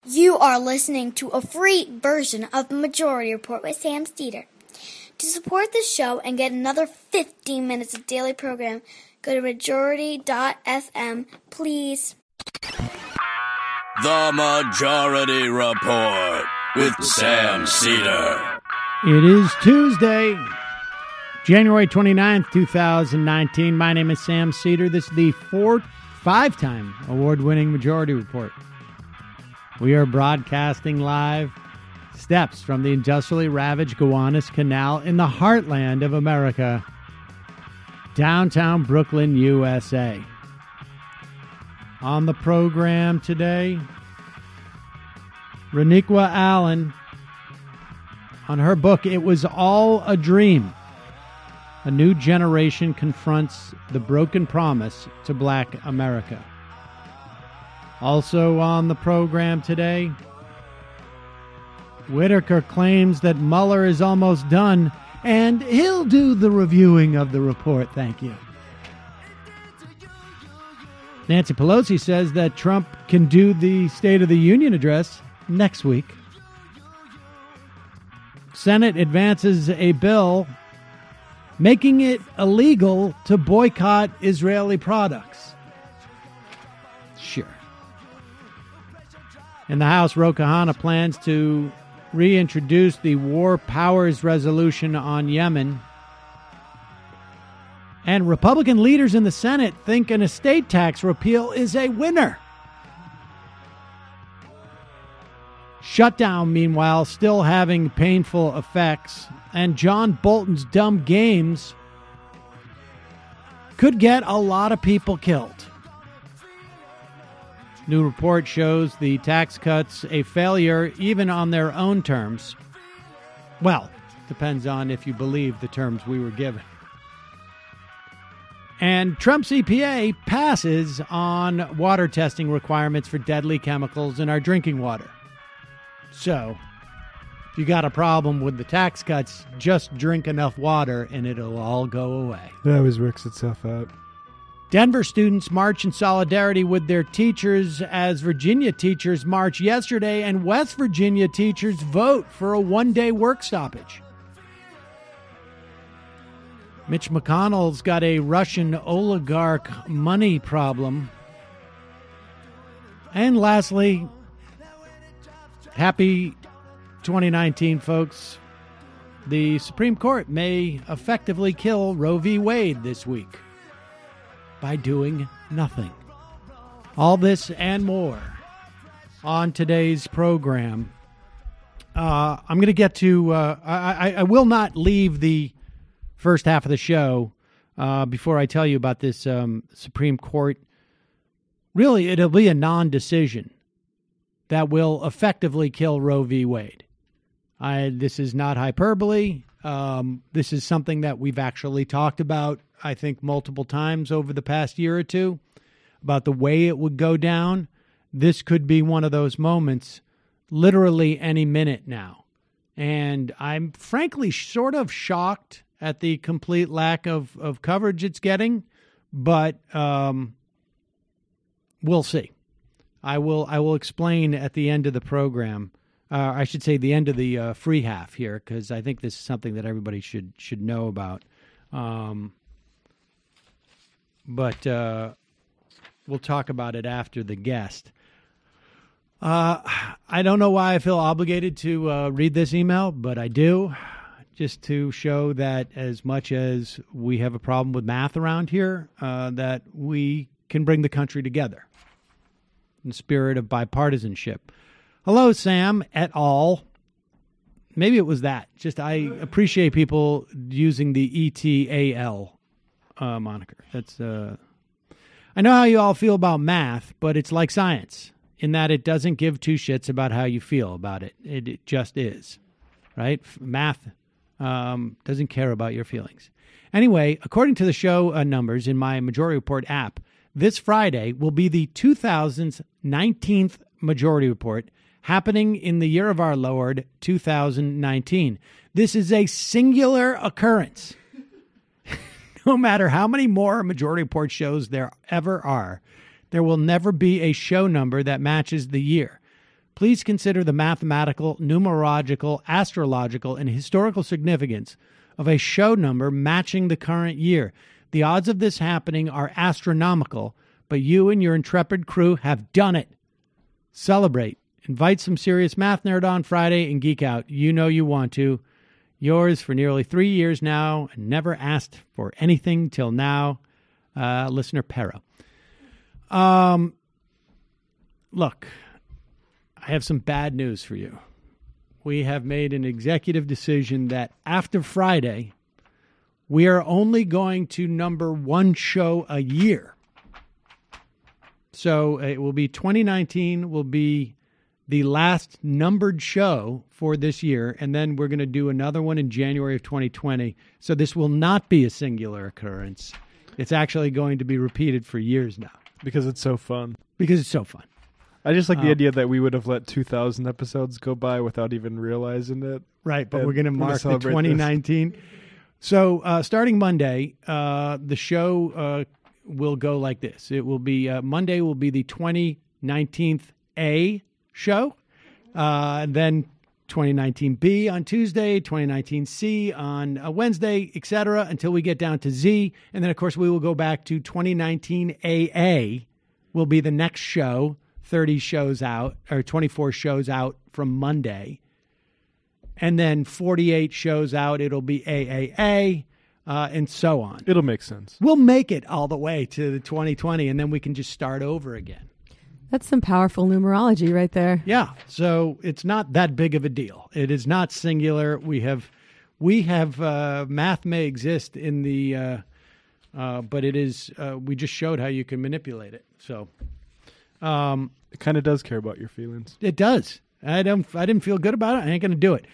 You are listening to a free version of the Majority Report with Sam Steeder. To support this show and get another 15 minutes of daily program, go to majority.fm, please. The Majority Report with Sam Steeder. It is Tuesday, January 29th, 2019. My name is Sam Steeder. This is the five-time award-winning Majority Report. We are broadcasting live steps from the industrially ravaged Gowanus Canal in the heartland of America, downtown Brooklyn, USA. On the program today, Reniqua Allen, on her book, It Was All a Dream. A new generation confronts the broken promise to Black America. Also on the program today, Whitaker claims that Mueller is almost done, and he'll do the reviewing of the report. Thank you. Nancy Pelosi says that Trump can do the State of the Union address next week. Senate advances a bill making it illegal to boycott Israeli products. Sure. In the House, Ro Khanna plans to reintroduce the War Powers Resolution on Yemen. And Republican leaders in the Senate think an estate tax repeal is a winner. Shutdown, meanwhile, still having painful effects. And John Bolton's dumb games could get a lot of people killed. New report shows the tax cuts a failure even on their own terms. Well, depends on if you believe the terms we were given. And Trump's EPA passes on water testing requirements for deadly chemicals in our drinking water. So, if you got a problem with the tax cuts, just drink enough water and it'll all go away. That always works itself out. Denver students march in solidarity with their teachers as Virginia teachers march yesterday, and West Virginia teachers vote for a one-day work stoppage. Mitch McConnell's got a Russian oligarch money problem. And lastly, happy 2019, folks. The Supreme Court may effectively kill Roe v. Wade this week by doing nothing. All this and more on today's program. I'm going to get to, I will not leave the first half of the show before I tell you about this Supreme Court. Really, it'll be a non-decision that will effectively kill Roe v. Wade. This is not hyperbole. This is something that we've actually talked about, I think, multiple times over the past year or two, about the way it would go down. This could be one of those moments, literally any minute now. And I'm frankly sort of shocked at the complete lack of coverage it's getting, but we'll see. I will explain at the end of the program. I should say the end of the free half here, because I think this is something that everybody should know about. But we'll talk about it after the guest. I don't know why I feel obligated to read this email, but I do, just to show that as much as we have a problem with math around here, that we can bring the country together in the spirit of bipartisanship. Hello, Sam et al. Maybe it was that. Just I appreciate people using the ETAL moniker. That's I know how you all feel about math, but it's like science in that it doesn't give two shits about how you feel about it. It just is, right? Math doesn't care about your feelings. Anyway, according to the show numbers in my Majority Report app, this Friday will be the 2019th Majority Report, happening in the year of our Lord, 2019. This is a singular occurrence. No matter how many more Majority Report shows there ever are, there will never be a show number that matches the year. please consider the mathematical, numerological, astrological, and historical significance of a show number matching the current year. The odds of this happening are astronomical, but you and your intrepid crew have done it. Celebrate. Invite some serious math nerd on Friday and geek out. You know you want to. Yours for nearly 3 years now and never asked for anything till now. Listener Pero. Look, I have some bad news for you. We have made an executive decision that after Friday, we are only going to number one show a year. So it will be 2019 will be the last numbered show for this year, and then we're going to do another one in January of 2020. So this will not be a singular occurrence. It's actually going to be repeated for years now. Because it's so fun. Because it's so fun. I just like the idea that we would have let 2,000 episodes go by without even realizing it. Right, but we're going to mark the 2019. This. So starting Monday, the show will go like this. It will be Monday will be the 2019 A show, then 2019 B on Tuesday, 2019 C on Wednesday, etc., until we get down to Z. And then, of course, we will go back to 2019 AA will be the next show, 30 shows out, or 24 shows out from Monday. And then 48 shows out, it'll be AAA, and so on. It'll make sense. We'll make it all the way to the 2020, and then we can just start over again. That's some powerful numerology right there. Yeah, so it's not that big of a deal. It is not singular. We have math may exist in the, but it is. We just showed how you can manipulate it. So, it kind of does care about your feelings. It does. I didn't feel good about it. I ain't going to do it.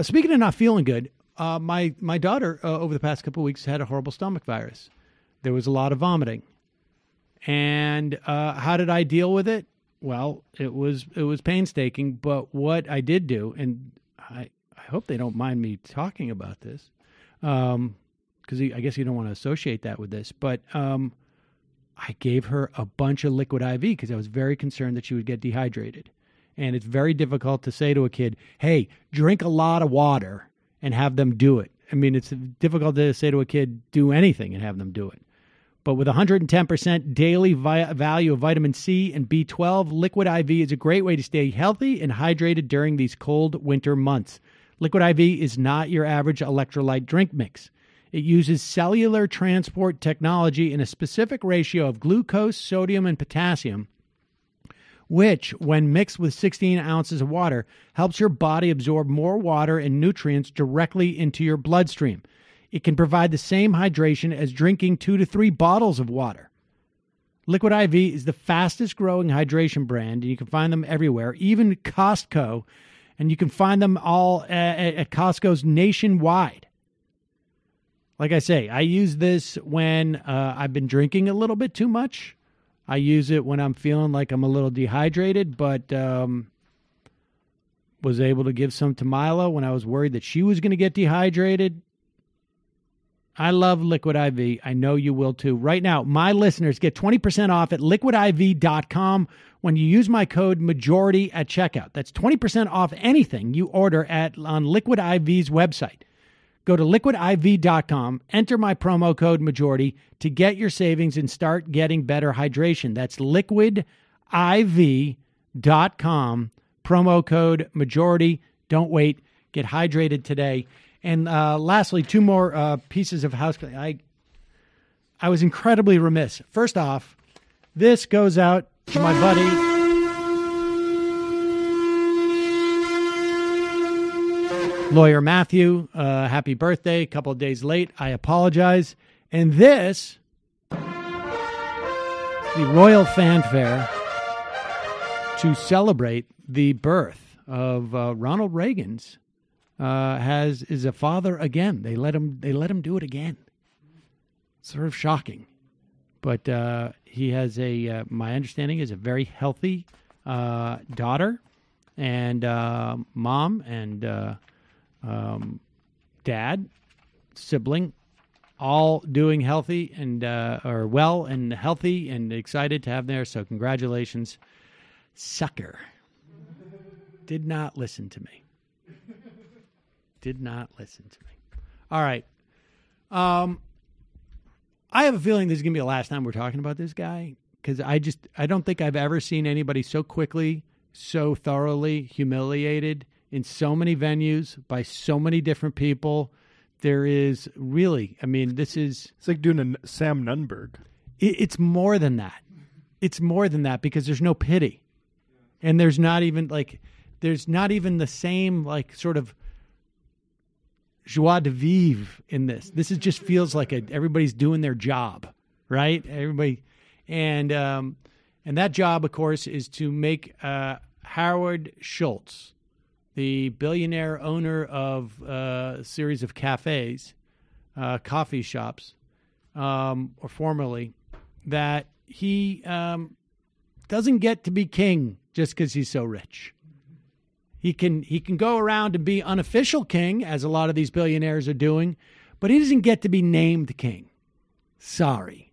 Speaking of not feeling good, my daughter over the past couple of weeks had a horrible stomach virus. There was a lot of vomiting. And how did I deal with it? Well, it was painstaking, but what I did do, and I hope they don't mind me talking about this, because I guess you don't want to associate that with this, but I gave her a bunch of liquid IV because I was very concerned that she would get dehydrated. And it's very difficult to say to a kid, hey, drink a lot of water and have them do it. I mean, it's difficult to say to a kid, do anything and have them do it. But with 110% daily value of vitamin C and B12, Liquid IV is a great way to stay healthy and hydrated during these cold winter months. Liquid IV is not your average electrolyte drink mix. It uses cellular transport technology in a specific ratio of glucose, sodium, and potassium, which, when mixed with 16 ounces of water, helps your body absorb more water and nutrients directly into your bloodstream. It can provide the same hydration as drinking 2 to 3 bottles of water. Liquid IV is the fastest growing hydration brand, and you can find them everywhere, even Costco, and you can find them all at Costco's nationwide. Like I say, I use this when I've been drinking a little bit too much. I use it when I'm feeling like I'm a little dehydrated, but was able to give some to Milo when I was worried that she was going to get dehydrated. I love Liquid IV. I know you will too. Right now, my listeners get 20% off at liquidiv.com when you use my code MAJORITY at checkout. That's 20% off anything you order on Liquid IV's website. Go to liquidiv.com, enter my promo code MAJORITY to get your savings and start getting better hydration. That's liquidiv.com, promo code MAJORITY. Don't wait. Get hydrated today. And lastly, 2 more pieces of housekeeping. I was incredibly remiss. First off, this goes out to my buddy, Lawyer Matthew. Happy birthday. A couple of days late. I apologize. And this, the royal fanfare to celebrate the birth of Ronald Reagan's is a father again. They let him do it again. Sort of shocking, but he has my understanding is a very healthy daughter and mom and dad, sibling, all doing healthy and are well and healthy and excited to have there. So congratulations, sucker. Did not listen to me. Did not listen to me. All right. I have a feeling this is going to be the last time we're talking about this guy, because I don't think I've ever seen anybody so quickly, so thoroughly humiliated in so many venues by so many different people. There is really, I mean, it's like doing a Sam Nunberg. It's more than that. It's more than that, because there's no pity. And there's not even the same like sort of joie de vivre in this. This just feels like everybody's doing their job, right? Everybody, and that job, of course, is to make Howard Schultz, the billionaire owner of a series of cafes, coffee shops, or formerly, that he doesn't get to be king just because he's so rich. He can go around and be unofficial king, as a lot of these billionaires are doing, but he doesn't get to be named king. Sorry.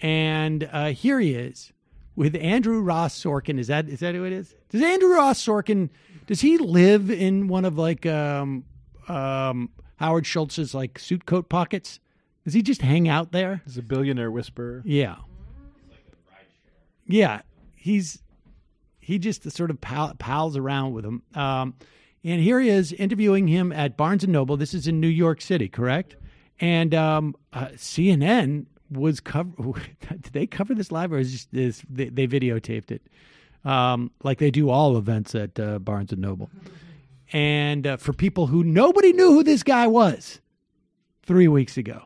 And here he is with Andrew Ross Sorkin. Is that who it is? Does Andrew Ross Sorkin, does he live in one of like Howard Schultz's like suit coat pockets? Does he just hang out there? He's a billionaire whisperer. Yeah. Yeah. He just sort of pals around with him. And here he is interviewing him at Barnes & Noble. This is in New York City, correct? And CNN was did they cover this live, or is they videotaped it? Like they do all events at Barnes & Noble. And for people who nobody knew who this guy was 3 weeks ago.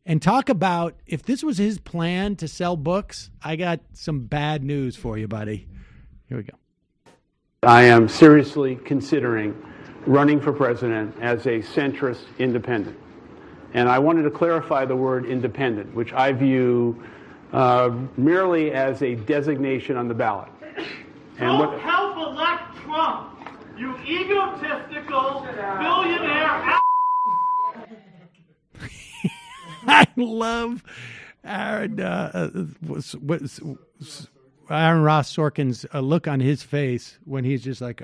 And talk about, if this was his plan to sell books, I got some bad news for you, buddy. Here we go. I am seriously considering running for president as a centrist independent. And I wanted to clarify the word independent, which I view merely as a designation on the ballot. Don't help elect Trump, you egotistical billionaire. I love Aaron Ross Sorkin's look on his face when he's just like,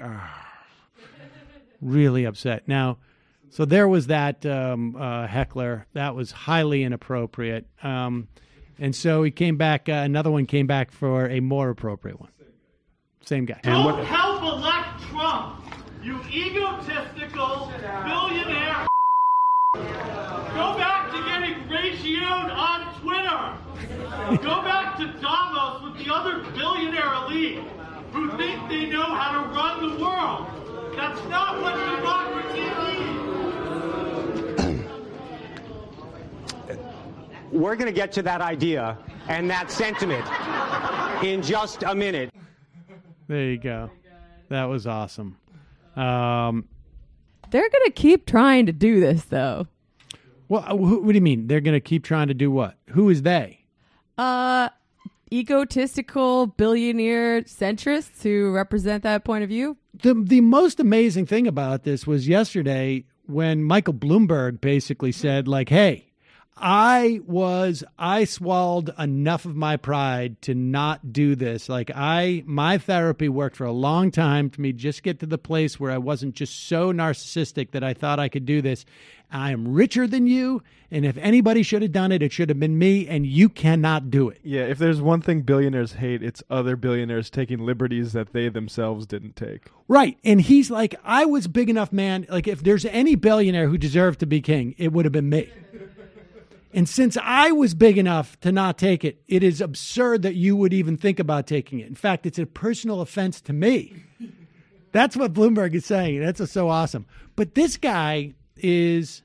really upset. Now, so there was that heckler. That was highly inappropriate. And so he came back, another one came back for a more appropriate one. Same guy. Don't help elect Trump, you egotistical billionaire. Go back to getting ratioed on Twitter. Go back to Davos with the other billionaire elite who think they know how to run the world. That's not what democracy needs. We're going to get to that idea and that sentiment in just a minute. There you go. That was awesome. They're going to keep trying to do this, though. Well, what do you mean? They're going to keep trying to do what? Who is they? Egotistical billionaire centrists who represent that point of view. The most amazing thing about this was yesterday when Michael Bloomberg basically said, like, hey, I swallowed enough of my pride to not do this. Like my therapy worked for a long time for me just get to the place where I wasn't just so narcissistic that I thought I could do this. I am richer than you. And if anybody should have done it, it should have been me, and you cannot do it. Yeah. If there's one thing billionaires hate, it's other billionaires taking liberties that they themselves didn't take. Right. And he's like, I was big enough, man. Like if there's any billionaire who deserved to be king, it would have been me. And since I was big enough to not take it, it is absurd that you would even think about taking it. In fact, it's a personal offense to me. That's what Bloomberg is saying. That's so awesome. But this guy is,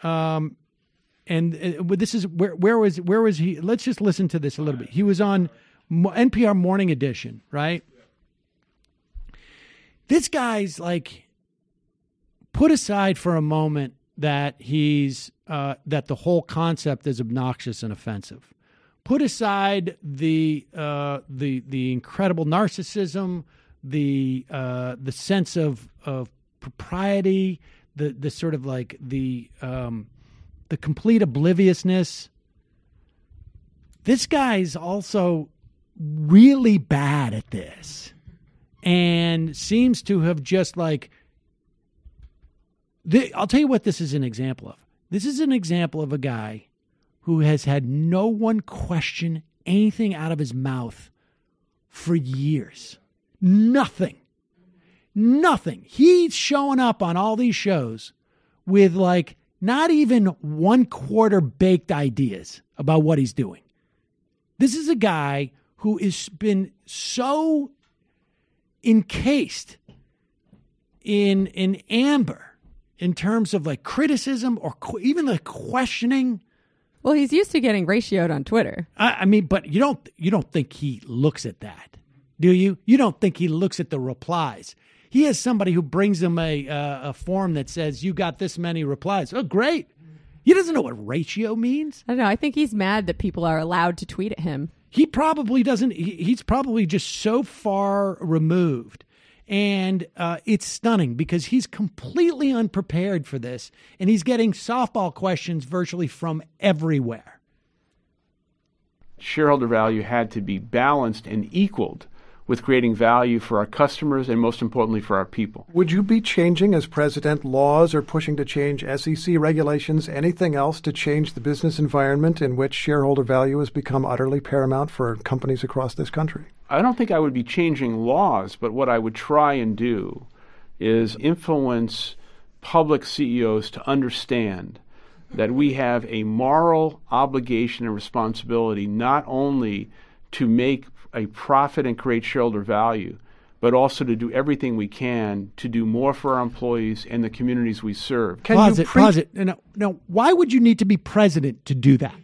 this is where was he? Let's just listen to this a little bit. He was on NPR Morning Edition, right? This guy's like, put aside for a moment that he's that the whole concept is obnoxious and offensive. Put aside the incredible narcissism, the sense of propriety, the sort of like the complete obliviousness. This guy's also really bad at this. and seems to have just like, I'll tell you what this is an example of. This is an example of a guy who has had no one question anything out of his mouth for years. Nothing. He's showing up on all these shows with like not even 1/4 baked ideas about what he's doing. This is a guy who has been so encased in amber in terms of like criticism or even like questioning. Well, he's used to getting ratioed on Twitter. I mean, but you don't think he looks at that, do you? You don't think he looks at the replies. He has somebody who brings him a form that says, you got this many replies. Oh, great. He doesn't know what ratio means. I don't know. I think he's mad that people are allowed to tweet at him. He probably doesn't. He's probably just so far removed. And it's stunning because he's completely unprepared for this. And he's getting softball questions virtually from everywhere. Shareholder value had to be balanced and equaled with creating value for our customers and, most importantly, for our people. Would you be changing, as president, laws or pushing to change SEC regulations, anything else to change the business environment in which shareholder value has become utterly paramount for companies across this country? I don't think I would be changing laws, but what I would try and do is influence public CEOs to understand that we have a moral obligation and responsibility not only to make a profit and create shareholder value, but also to do everything we can to do more for our employees and the communities we serve. Pause it. No, why would you need to be president to do that?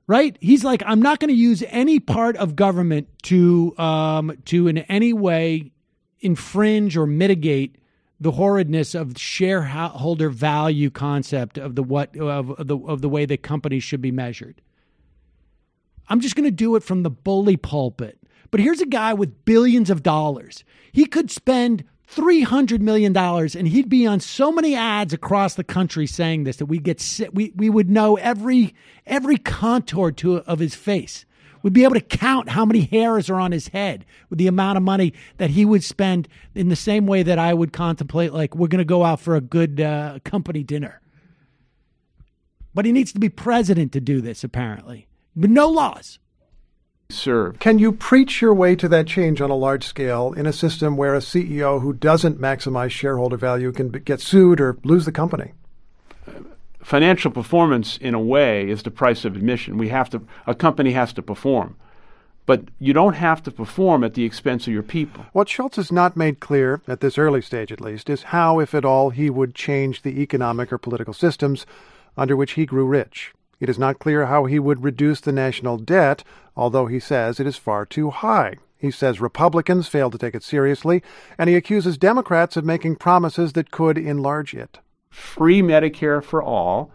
Right? He's like, I'm not going to use any part of government to in any way infringe or mitigate the horridness of shareholder value concept of the way that companies should be measured. I'm just going to do it from the bully pulpit. But here's a guy with billions of dollars. He could spend $300 million and he'd be on so many ads across the country saying this that we would know every contour of his face. We'd be able to count how many hairs are on his head with the amount of money that he would spend in the same way that I would contemplate, like, we're going to go out for a good company dinner. But he needs to be president to do this, apparently. But no laws. Serve. Can you preach your way to that change on a large scale in a system where a CEO who doesn't maximize shareholder value can get sued or lose the company? Financial performance, in a way, is the price of admission. A company has to perform. But you don't have to perform at the expense of your people. What Schultz has not made clear, at this early stage at least, is how, if at all, he would change the economic or political systems under which he grew rich. It is not clear how he would reduce the national debt, although he says it is far too high. He says Republicans failed to take it seriously, and he accuses Democrats of making promises that could enlarge it. Free Medicare for all,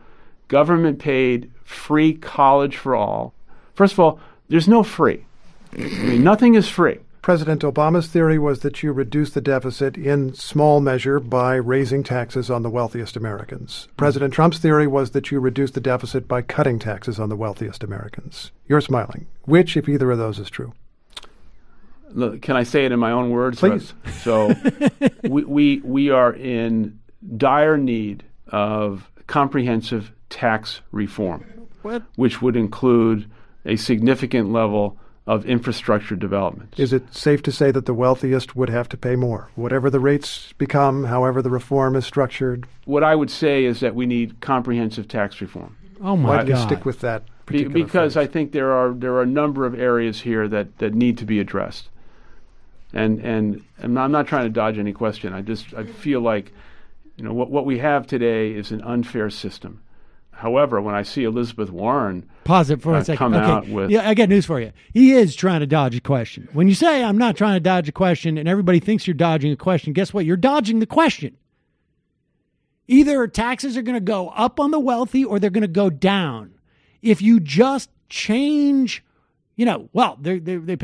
government-paid free college for all. First of all, there's no free. I mean, nothing is free. President Obama's theory was that you reduce the deficit in small measure by raising taxes on the wealthiest Americans. President Trump's theory was that you reduce the deficit by cutting taxes on the wealthiest Americans. You're smiling. Which, if either of those is true? Look, can I say it in my own words? Please. So we are in dire need of comprehensive tax reform, which would include a significant level of infrastructure development. Is it safe to say that the wealthiest would have to pay more, whatever the rates become, however the reform is structured? What I would say is that we need comprehensive tax reform. Oh my God! Why do you stick with that particular because phrase? I think there are a number of areas here that need to be addressed, and I'm not trying to dodge any question. I feel like, what we have today is an unfair system. However, when I see Elizabeth Warren pause it for a second. Come out with... Yeah, I got news for you. He is trying to dodge a question. When you say I'm not trying to dodge a question and everybody thinks you're dodging a question, guess what? You're dodging the question. Either taxes are going to go up on the wealthy or they're going to go down. If you just change, they pay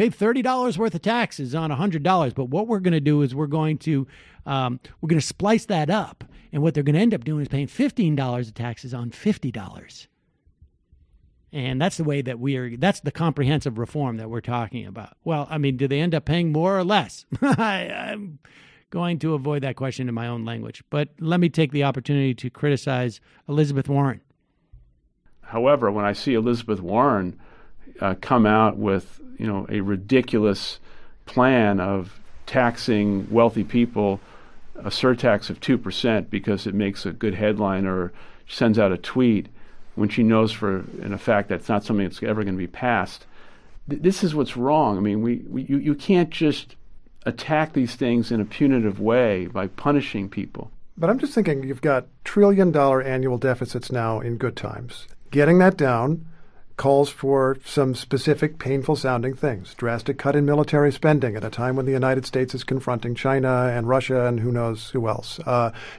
$30 worth of taxes on $100, but what we're going to do is we're going to splice that up. And what they're going to end up doing is paying $15 of taxes on $50. And that's the way that that's the comprehensive reform that we're talking about. Well, I mean, do they end up paying more or less? I'm going to avoid that question in my own language. But let me take the opportunity to criticize Elizabeth Warren. However, when I see Elizabeth Warren come out with, a ridiculous plan of taxing wealthy people, a surtax of 2% because it makes a good headline, or sends out a tweet when she knows in a fact that's not something that's ever going to be passed. This is what's wrong. I mean, you can't just attack these things in a punitive way by punishing people. But I'm just thinking, you've got trillion-dollar annual deficits now in good times. Getting that down calls for some specific painful-sounding things. Drastic cut in military spending at a time when the United States is confronting China and Russia and who knows who else.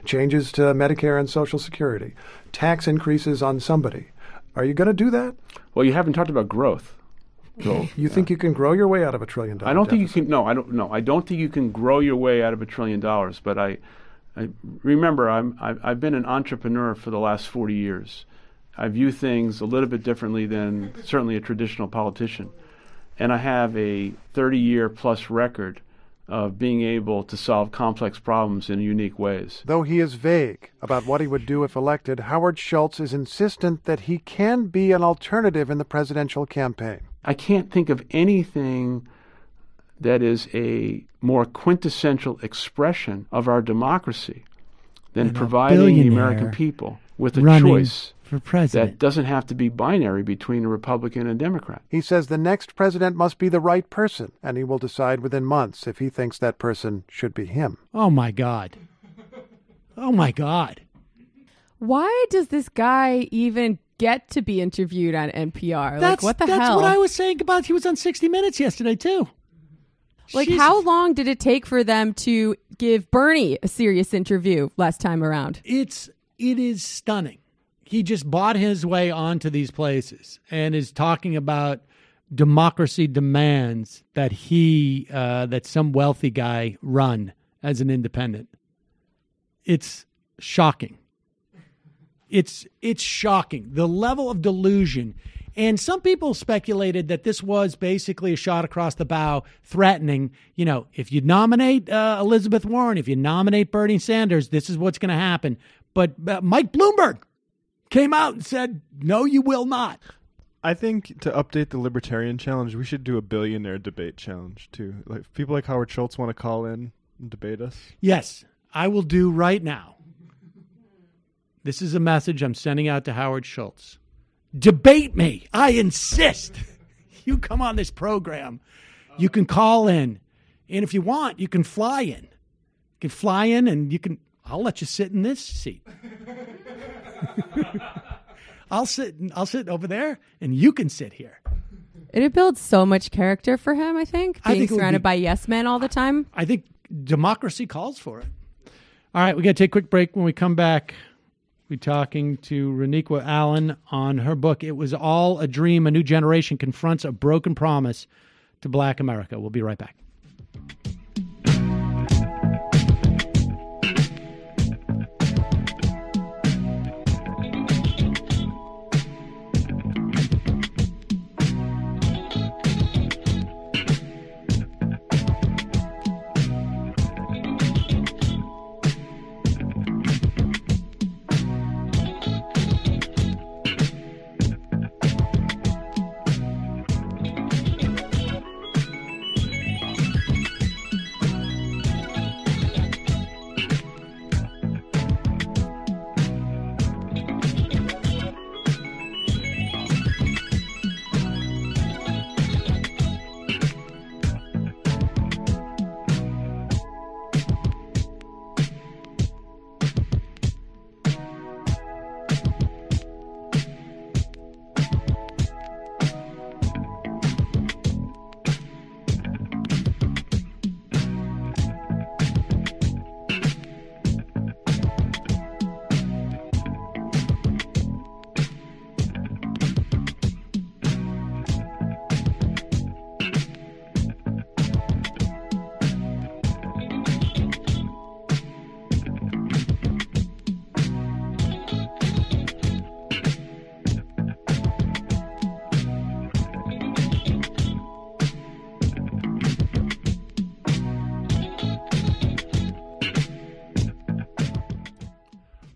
Changes to Medicare and Social Security. Tax increases on somebody. Are you going to do that? Well, you haven't talked about growth. So, you think you can grow your way out of $1 trillion? I don't think you can. No, I don't. No, I don't think you can grow your way out of $1 trillion. But I remember I've been an entrepreneur for the last 40 years. I view things a little bit differently than certainly a traditional politician. And I have a 30-year plus record of being able to solve complex problems in unique ways. Though he is vague about what he would do if elected, Howard Schultz is insistent that he can be an alternative in the presidential campaign. I can't think of anything that is a more quintessential expression of our democracy than providing the American people with a choice for president that doesn't have to be binary between a Republican and a Democrat. He says the next president must be the right person, and he will decide within months if he thinks that person should be him. Oh, my God. Oh, my God. Why does this guy even get to be interviewed on NPR? What the hell? That's what I was saying about he was on 60 Minutes yesterday, too. How long did it take for them to give Bernie a serious interview last time around? It is stunning. He just bought his way onto these places and is talking about democracy demands that that some wealthy guy run as an independent. It's shocking. It's shocking. The level of delusion. And some people speculated that this was basically a shot across the bow threatening, if you nominate Elizabeth Warren, if you nominate Bernie Sanders, this is what's going to happen. But Mike Bloomberg came out and said, no, you will not. I think to update the Libertarian Challenge, we should do a billionaire debate challenge, too. Like people like Howard Schultz want to call in and debate us. Yes, I will do right now. This is a message I'm sending out to Howard Schultz. Debate me. I insist. You come on this program. You can call in. And if you want, you can fly in. You can fly in and I'll let you sit in this seat. I'll sit over there and you can sit here. It builds so much character for him, I think. Being surrounded by yes men all the time. I think democracy calls for it. All right, we got to take a quick break. When we come back, we're talking to Reniqua Allen on her book, It Was All a Dream, A New Generation Confronts a Broken Promise to Black America. We'll be right back.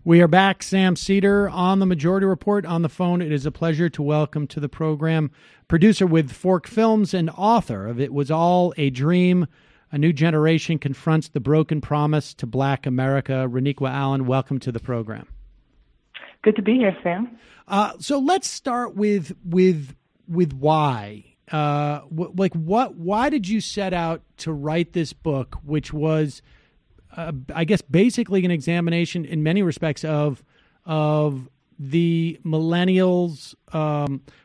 We are back. Sam Cedar on the Majority Report. On the phone, it is a pleasure to welcome to the program producer with Fork Films and author of It Was All a Dream, A New Generation Confronts the Broken Promise to Black America. Reniqua Allen, welcome to the program. Good to be here, Sam. So let's start with why. Why did you set out to write this book, which was I guess basically an examination in many respects of the millennials,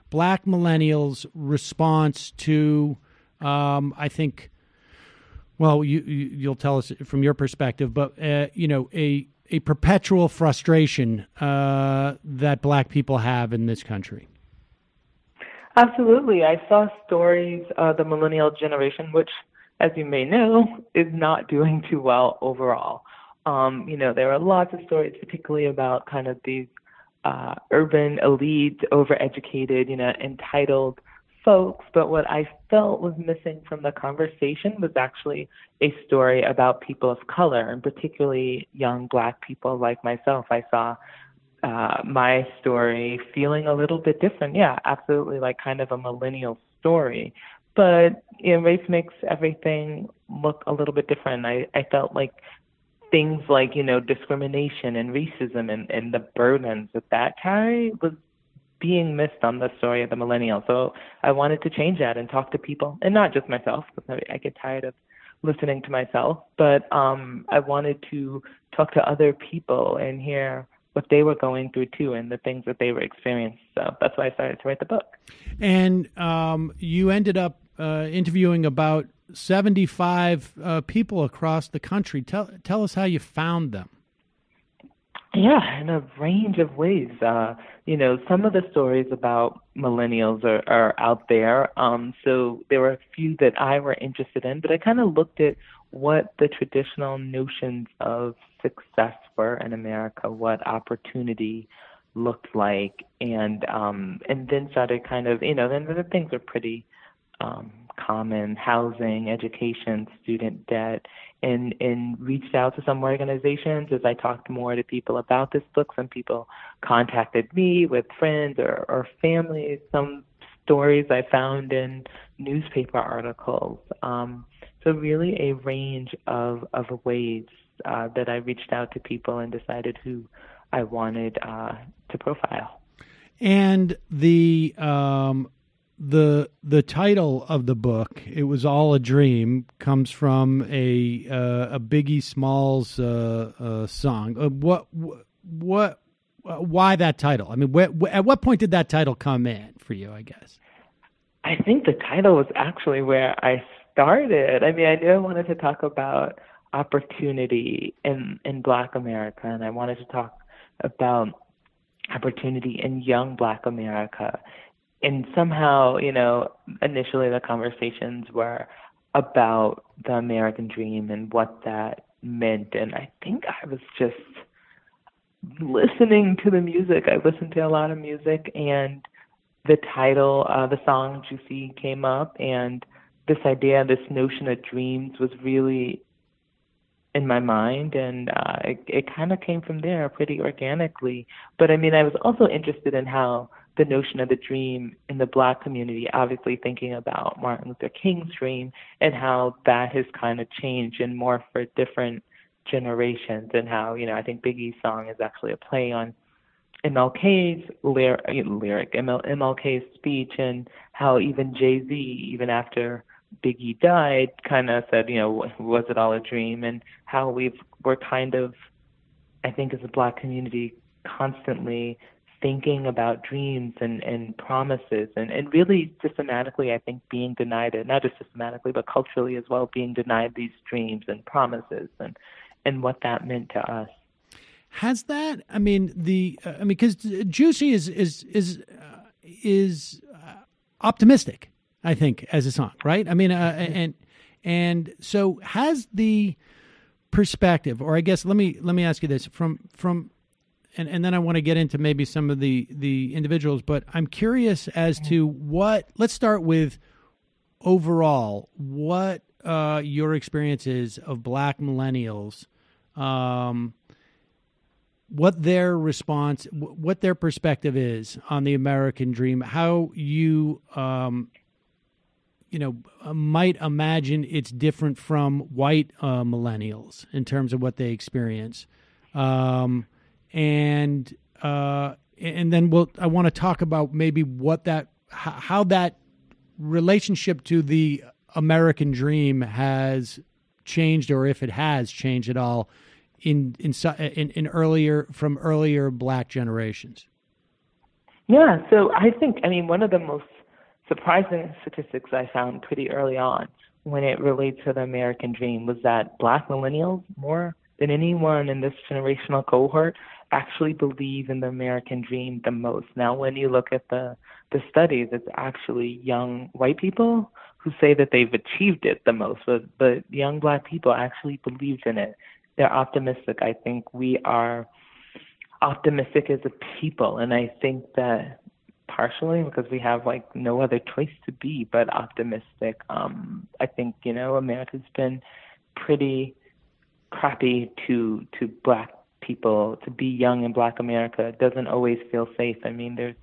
black millennials' response to, I think, well, you'll tell us from your perspective, but a perpetual frustration that black people have in this country. Absolutely. I saw stories of the millennial generation, which, as you may know, is not doing too well overall. There are lots of stories, particularly about kind of these urban elite, overeducated, entitled folks. But what I felt was missing from the conversation was actually a story about people of color, and particularly young black people like myself. I saw my story feeling a little bit different. Yeah, absolutely, like kind of a millennial story. But race makes everything look a little bit different. I felt like things like, discrimination and racism and the burdens that carry was being missed on the story of the millennial. So I wanted to change that and talk to people, and not just myself, because I get tired of listening to myself, but I wanted to talk to other people and hear what they were going through too, and the things that they were experiencing. So that's why I started to write the book. And you ended up interviewing about 75 people across the country. Tell us how you found them. Yeah, in a range of ways. Some of the stories about millennials are out there. So there were a few that I were interested in, but I kind of looked at what the traditional notions of success were in America, what opportunity looked like, and then started kind of, then the things are pretty common: housing, education, student debt, and reached out to some organizations as I talked more to people about this book. Some people contacted me with friends or family. Some stories I found in newspaper articles. So really a range of ways that I reached out to people and decided who I wanted to profile. And the title of the book, It Was All a Dream, comes from a Biggie Smalls song. Why that title? I mean, at what point did that title come in for you, I guess? I think the title was actually where I started. I mean, I knew I wanted to talk about opportunity in Black America, and I wanted to talk about opportunity in young Black America. And somehow, initially the conversations were about the American dream and what that meant. And I think I was just listening to the music. I listened to a lot of music, and the title, the song Juicy came up, and this idea, this notion of dreams was really in my mind, and it kind of came from there pretty organically. But I mean, I was also interested in how the notion of the dream in the Black community, obviously thinking about Martin Luther King's dream, and how that has kind of changed and morphed for different generations, and how, I think Biggie's song is actually a play on MLK's MLK's speech, and how even Jay-Z, even after Biggie died, kind of said, was it all a dream? And how we're kind of, I think as a Black community, constantly thinking about dreams and promises, and really systematically, I think, being denied it, not just systematically, but culturally as well, being denied these dreams and promises, and what that meant to us. Has that? I mean, because Juicy is optimistic, I think, as a song, right? I mean, and so has the perspective, or I guess let me ask you this from. And then I want to get into maybe some of the individuals, but I'm curious as to let's start with overall, what your experience is of Black millennials what their response, what their perspective is on the American dream, how you, might imagine it's different from white millennials in terms of what they experience. And then I want to talk about maybe how that relationship to the American dream has changed, or if it has changed at all in earlier Black generations. Yeah, so I think, one of the most surprising statistics I found pretty early on when it relates to the American dream was that Black millennials, more than anyone in this generational cohort, actually believe in the American dream the most. Now, when you look at the studies, it's actually young white people who say that they've achieved it the most, but young Black people actually believe in it. They're optimistic. I think we are optimistic as a people, and I think that partially because we have no other choice to be but optimistic. I think, America's been pretty crappy to Black people. To be young in Black America doesn't always feel safe. There's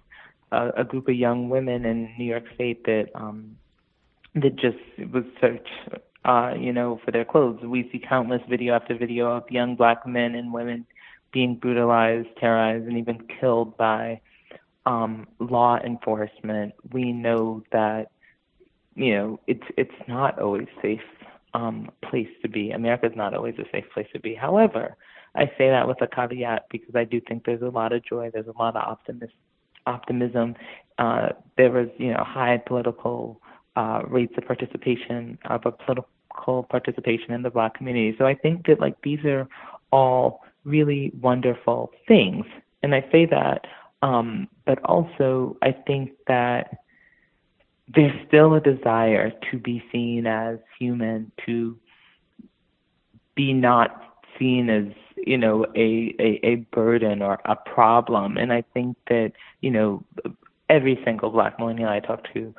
a group of young women in New York State that just was searched, for their clothes. We see countless video after video of young Black men and women being brutalized, terrorized, and even killed by law enforcement. We know that, it's not always safe place to be. America's not always a safe place to be. However, I say that with a caveat because I do think there's a lot of joy, there's a lot of optimism. There was, high political rates of participation, political participation in the Black community. So I think that these are all really wonderful things. And I say that, but also I think that there's still a desire to be seen as human, to be not seen as, a burden or a problem. And I think that, every single Black millennial I talk to,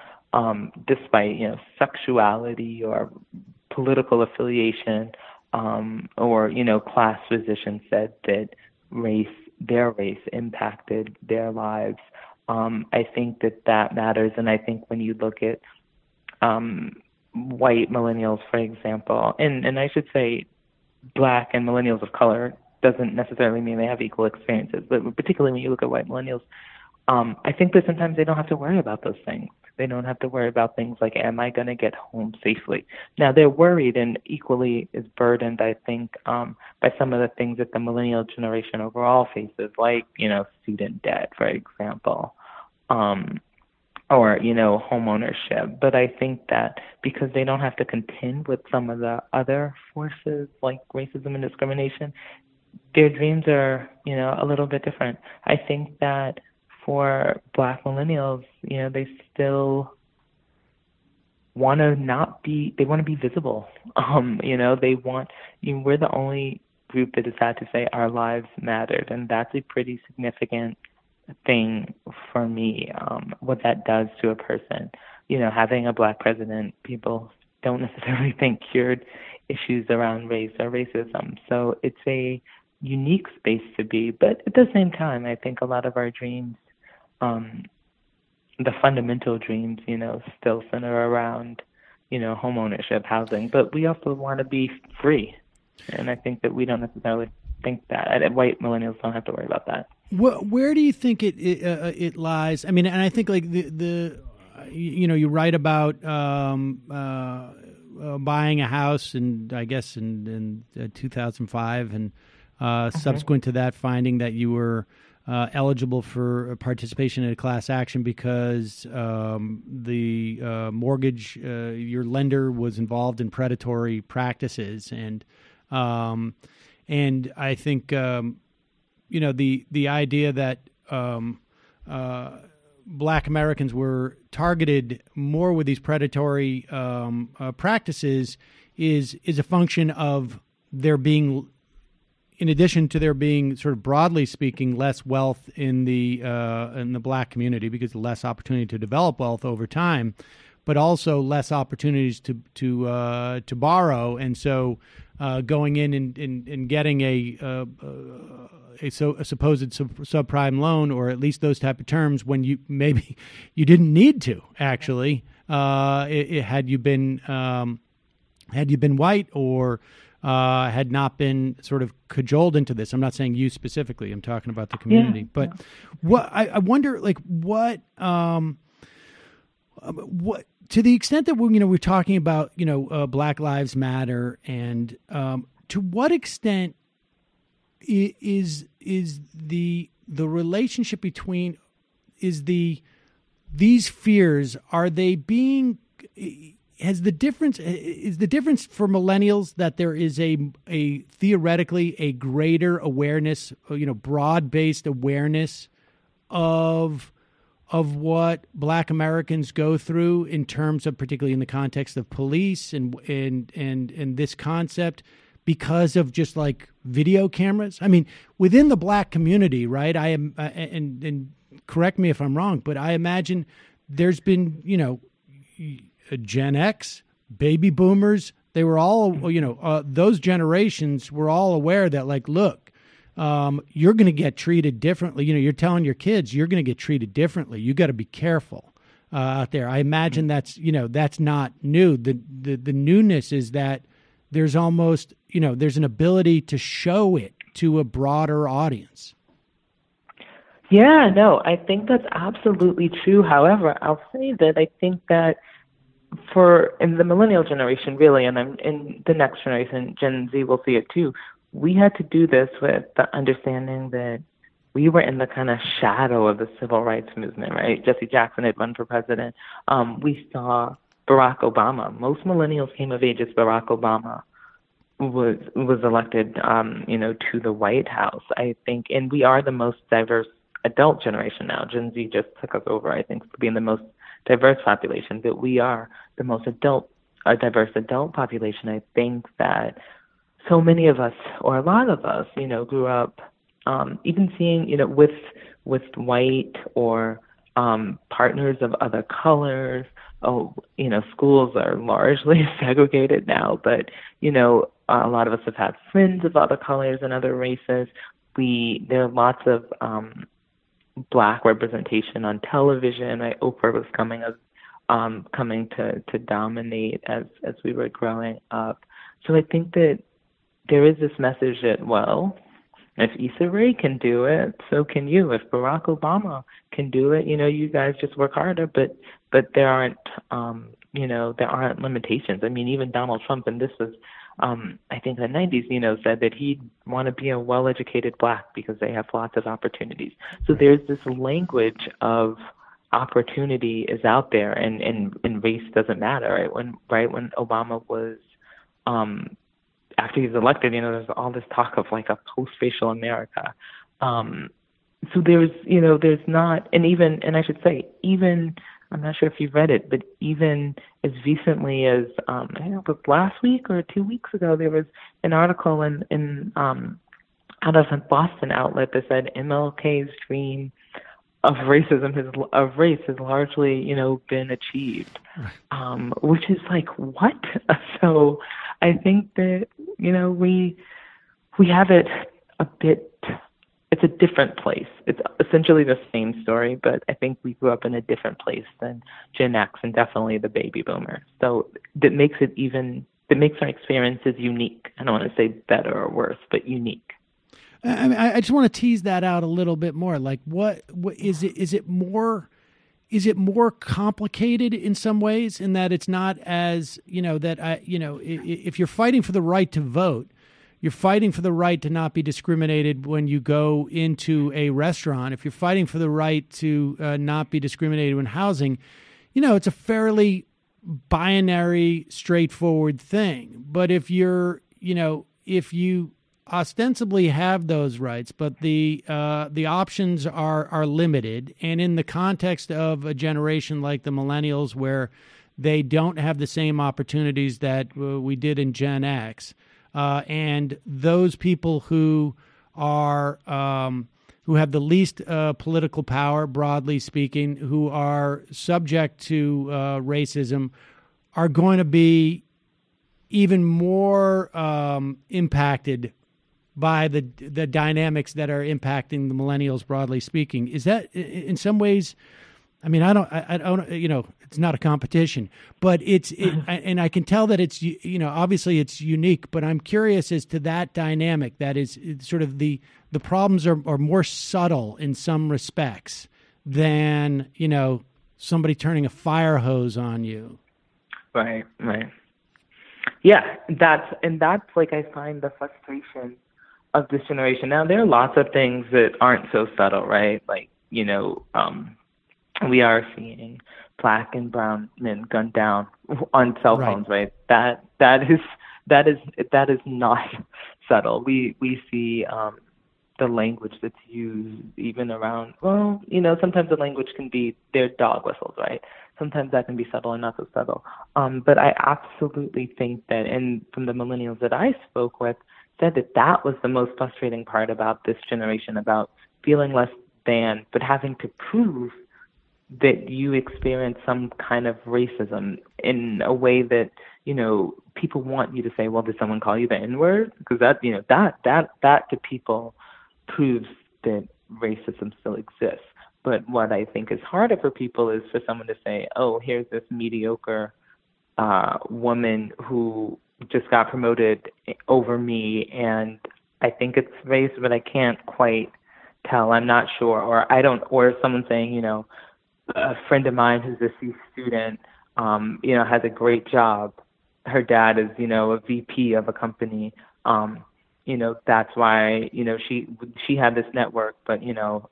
despite, sexuality or political affiliation, or, class position, said that their race impacted their lives. I think that matters. And I think when you look at white millennials, for example, and I should say Black and millennials of color doesn't necessarily mean they have equal experiences, but particularly when you look at white millennials, I think that sometimes they don't have to worry about those things. They don't have to worry about things like, am I going to get home safely? Now, they're worried and equally as burdened, I think, by some of the things that the millennial generation overall faces, like, student debt, for example, or, home ownership. But I think that because they don't have to contend with some of the other forces like racism and discrimination, their dreams are, a little bit different. I think that for Black millennials, they still want to they want to be visible. They want, we're the only group that has had to say our lives mattered. And that's a pretty significant thing for me, what that does to a person. Having a Black president, people don't necessarily think cured issues around race or racism. So it's a unique space to be. But at the same time, I think a lot of our dreams, the fundamental dreams, still center around, home ownership, housing. But we also want to be free. And I think that we don't necessarily think that. White millennials don't have to worry about that. Where do you think it lies? And I think you write about buying a house, and I guess in 2005, and subsequent to that, finding that you were eligible for participation in a class action because the mortgage, your lender was involved in predatory practices, and I think the idea that Black Americans were targeted more with these predatory practices is a function of there being, in addition to there being, sort of broadly speaking, less wealth in the Black community because less opportunity to develop wealth over time, but also less opportunities to borrow, and so going in and getting a supposed subprime loan, or at least those type of terms, when you maybe you didn't need to actually, had you been white or had not been sort of cajoled into this. I'm not saying you specifically. I'm talking about the community. Yeah. But what I wonder, like, what to the extent that we're talking about Black Lives Matter, and to what extent is the relationship between these fears, are they being is the difference for millennials that there is a theoretically a greater awareness, broad-based awareness of what Black Americans go through in terms of, particularly in the context of police and this concept, because of just like video cameras? I mean, within the Black community, right? I am, and correct me if I'm wrong, but I imagine there's been, Gen X, baby boomers. They were all, those generations were all aware that, like, look, you're going to get treated differently. You're telling your kids you're going to get treated differently. You got to be careful out there. I imagine that's not new. The newness is that there's almost, there's an ability to show it to a broader audience. Yeah, no, I think that's absolutely true. However, I'll say that I think that in the millennial generation, really, and in the next generation, Gen Z will see it too, we had to do this with the understanding that we were in the kind of shadow of the civil rights movement, right? Jesse Jackson had run for president. We saw Barack Obama. Most millennials came of age as Barack Obama was elected, to the White House, I think. And we are the most diverse adult generation now. Gen Z just took us over, I think, for being the most diverse population. But we are the most diverse adult population. I think that so many of us, or a lot of us, grew up even seeing, with white or partners of other colors. Schools are largely segregated now, but, a lot of us have had friends of other colors and other races. There are lots of Black representation on television. Oprah was coming to dominate as we were growing up. So I think that there is this message that, well, if Issa Rae can do it, so can you. If Barack Obama can do it, you guys just work harder. But there aren't, there aren't limitations. I mean, even Donald Trump, and this was, I think in the 90s, said that he'd want to be a well-educated Black because they have lots of opportunities. So there's this language of opportunity is out there, and race doesn't matter. Right when Obama was, after he was elected, there's all this talk of like a post-racial America. So there's not, and I should say, even, I'm not sure if you've read it, but even as recently as, I think it was last week or 2 weeks ago, there was an article in out of a Boston outlet that said MLK's dream of race has largely, been achieved, which is like, what? So I think that, we have it a bit, it's a different place. It's essentially the same story, but I think we grew up in a different place than Gen X and definitely the baby boomers. So that makes our experiences unique. I don't want to say better or worse, but unique. I mean, I just want to tease that out a little bit more. Like, what is it? Is it more complicated in some ways, in that it's not as, if you're fighting for the right to vote, you're fighting for the right to not be discriminated when you go into a restaurant. If you're fighting for the right to not be discriminated when housing, it's a fairly binary, straightforward thing. But if if you ostensibly have those rights, but the options are limited, and in the context of a generation like the millennials, where they don't have the same opportunities that we did in Gen X, and those people who are who have the least political power, broadly speaking, who are subject to racism, are going to be even more impacted by the dynamics that are impacting the millennials, broadly speaking. Is that in some ways? I mean, I don't, it's not a competition, but and I can tell that it's, obviously it's unique, but I'm curious as to that dynamic. That is sort of the problems are more subtle in some respects than, somebody turning a fire hose on you. Right. Yeah, that's like I find the frustration of this generation. Now, there are lots of things that aren't so subtle, right? Like, we are seeing Black and brown men gunned down on cell phones, right? That is not subtle. We see the language that's used even around, sometimes the language can be their dog whistles, right? Sometimes that can be subtle and not so subtle. But I absolutely think that, and from the millennials that I spoke with, said that was the most frustrating part about this generation, about feeling less than, but having to prove that you experience some kind of racism in a way that, people want you to say, well, did someone call you the N-word? Because that to people proves that racism still exists. But what I think is harder for people is for someone to say, oh, here's this mediocre woman who just got promoted over me, and I think it's race, but I can't quite tell. I'm not sure. Or someone saying, a friend of mine who's a C student, has a great job. Her dad is, a VP of a company. That's why, she had this network, but,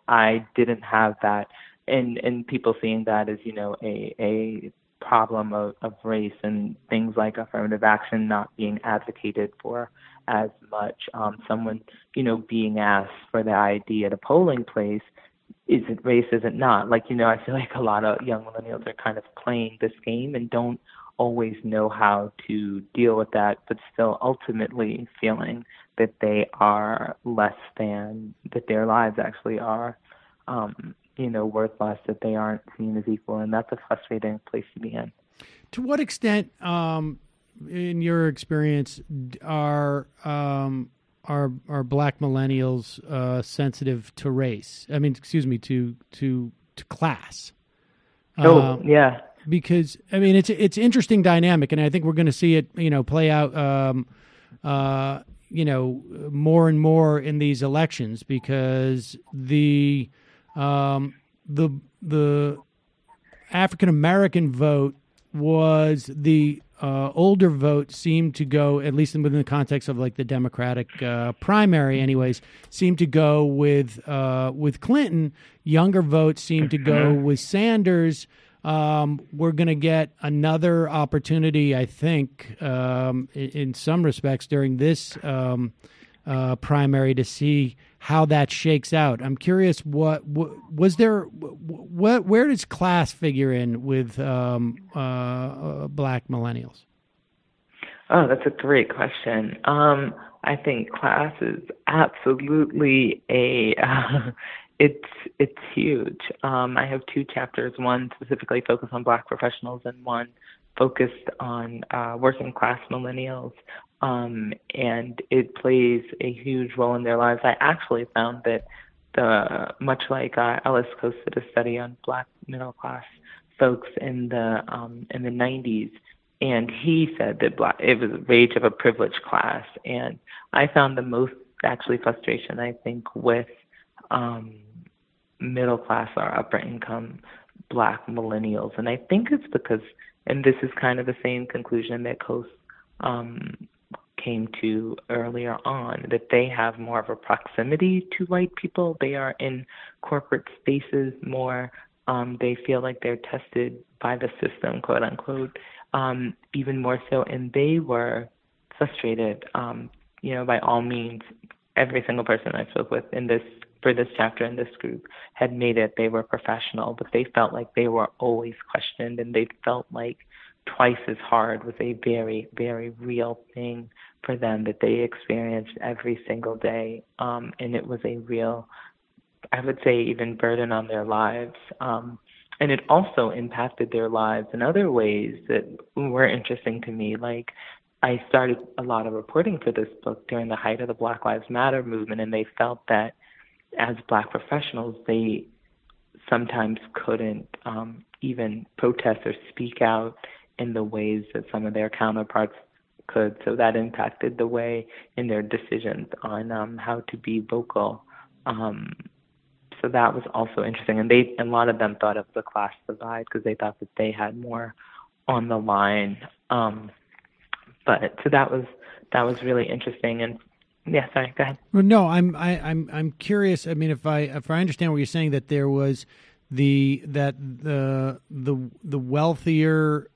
I didn't have that. And people seeing that as, a problem of race, and things like affirmative action not being advocated for as much. Someone, being asked for the ID at a polling place, is it race, is it not? Like, I feel like a lot of young millennials are kind of playing this game and don't always know how to deal with that, but still ultimately feeling that they are less than, that their lives actually are, worth less, that they aren't seen as equal. And that's a frustrating place to be in. To what extent, in your experience, are Black millennials sensitive to race? I mean, excuse me, to class. Yeah. Because it's interesting dynamic, and I think we're going to see it, play out, more and more in these elections, because the African American vote was the older vote seemed to go, at least within the context of like the Democratic primary anyways, seemed to go with Clinton. Younger votes seemed to go with Sanders. We're going to get another opportunity, I think, in some respects during this primary to see how that shakes out. I'm curious, where does class figure in with Black millennials? Oh, that's a great question. I think class is absolutely it's huge. I have two chapters, one specifically focused on Black professionals and one focused on working class millennials. And it plays a huge role in their lives. I actually found that much like Ellis Coast did a study on Black middle class folks in the 90s, and he said that it was a rage of a privileged class. And I found the most actually frustration, I think, with middle class or upper income Black millennials. And I think it's because, and this is kind of the same conclusion that Coase came to earlier on, that they have more of a proximity to white people. They are in corporate spaces more. They feel like they're tested by the system, quote unquote, even more so. And they were frustrated, by all means. Every single person I spoke with for this chapter in this group had made it. They were professional, but they felt like they were always questioned, and they felt like twice as hard was a very, very real thing for them that they experienced every single day. And it was a real, I would say, even burden on their lives. And it also impacted their lives in other ways that were interesting to me, like I started a lot of reporting for this book during the height of the Black Lives Matter movement, and they felt that as Black professionals, they sometimes couldn't even protest or speak out in the ways that some of their counterparts could. So that impacted the way in their decisions on how to be vocal. So that was also interesting. And a lot of them thought it was a class divide because they thought that they had more on the line. But so that was really interesting. And yeah, sorry, go ahead. Well, no, I'm curious. I mean, if I understand what you're saying, that there was the wealthier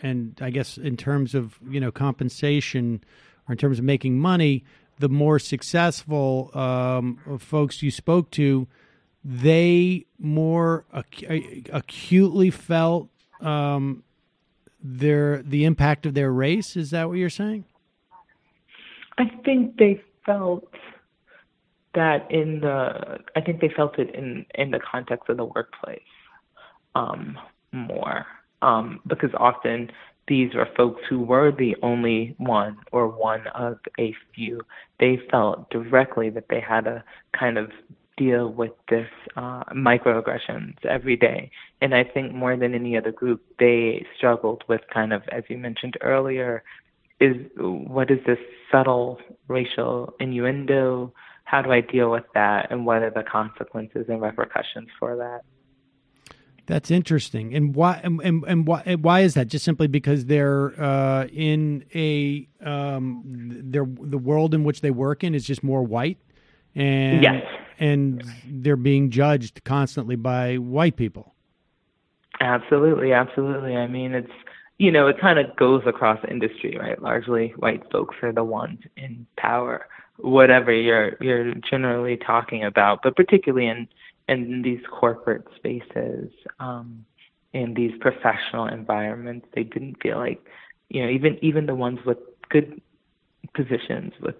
and I guess in terms of compensation or in terms of making money, the more successful folks you spoke to, they more acutely felt the impact of their race. Is that what you're saying? I think they felt that I think they felt it in the context of the workplace more, because often these were folks who were the only one or one of a few. They felt directly that they had to kind of deal with this microaggressions every day. And I think more than any other group, they struggled with kind of, as you mentioned earlier, what is this subtle racial innuendo? How do I deal with that? And what are the consequences and repercussions for that? That's interesting. And why? And why is that? Just simply because they're in the world in which they work in is just more white, and yes, and they're being judged constantly by white people. Absolutely. I mean, it's it kind of goes across industry, right? Largely white folks are the ones in power, whatever you're generally talking about, but particularly in these corporate spaces, in these professional environments, they didn't feel like, even the ones with good positions with,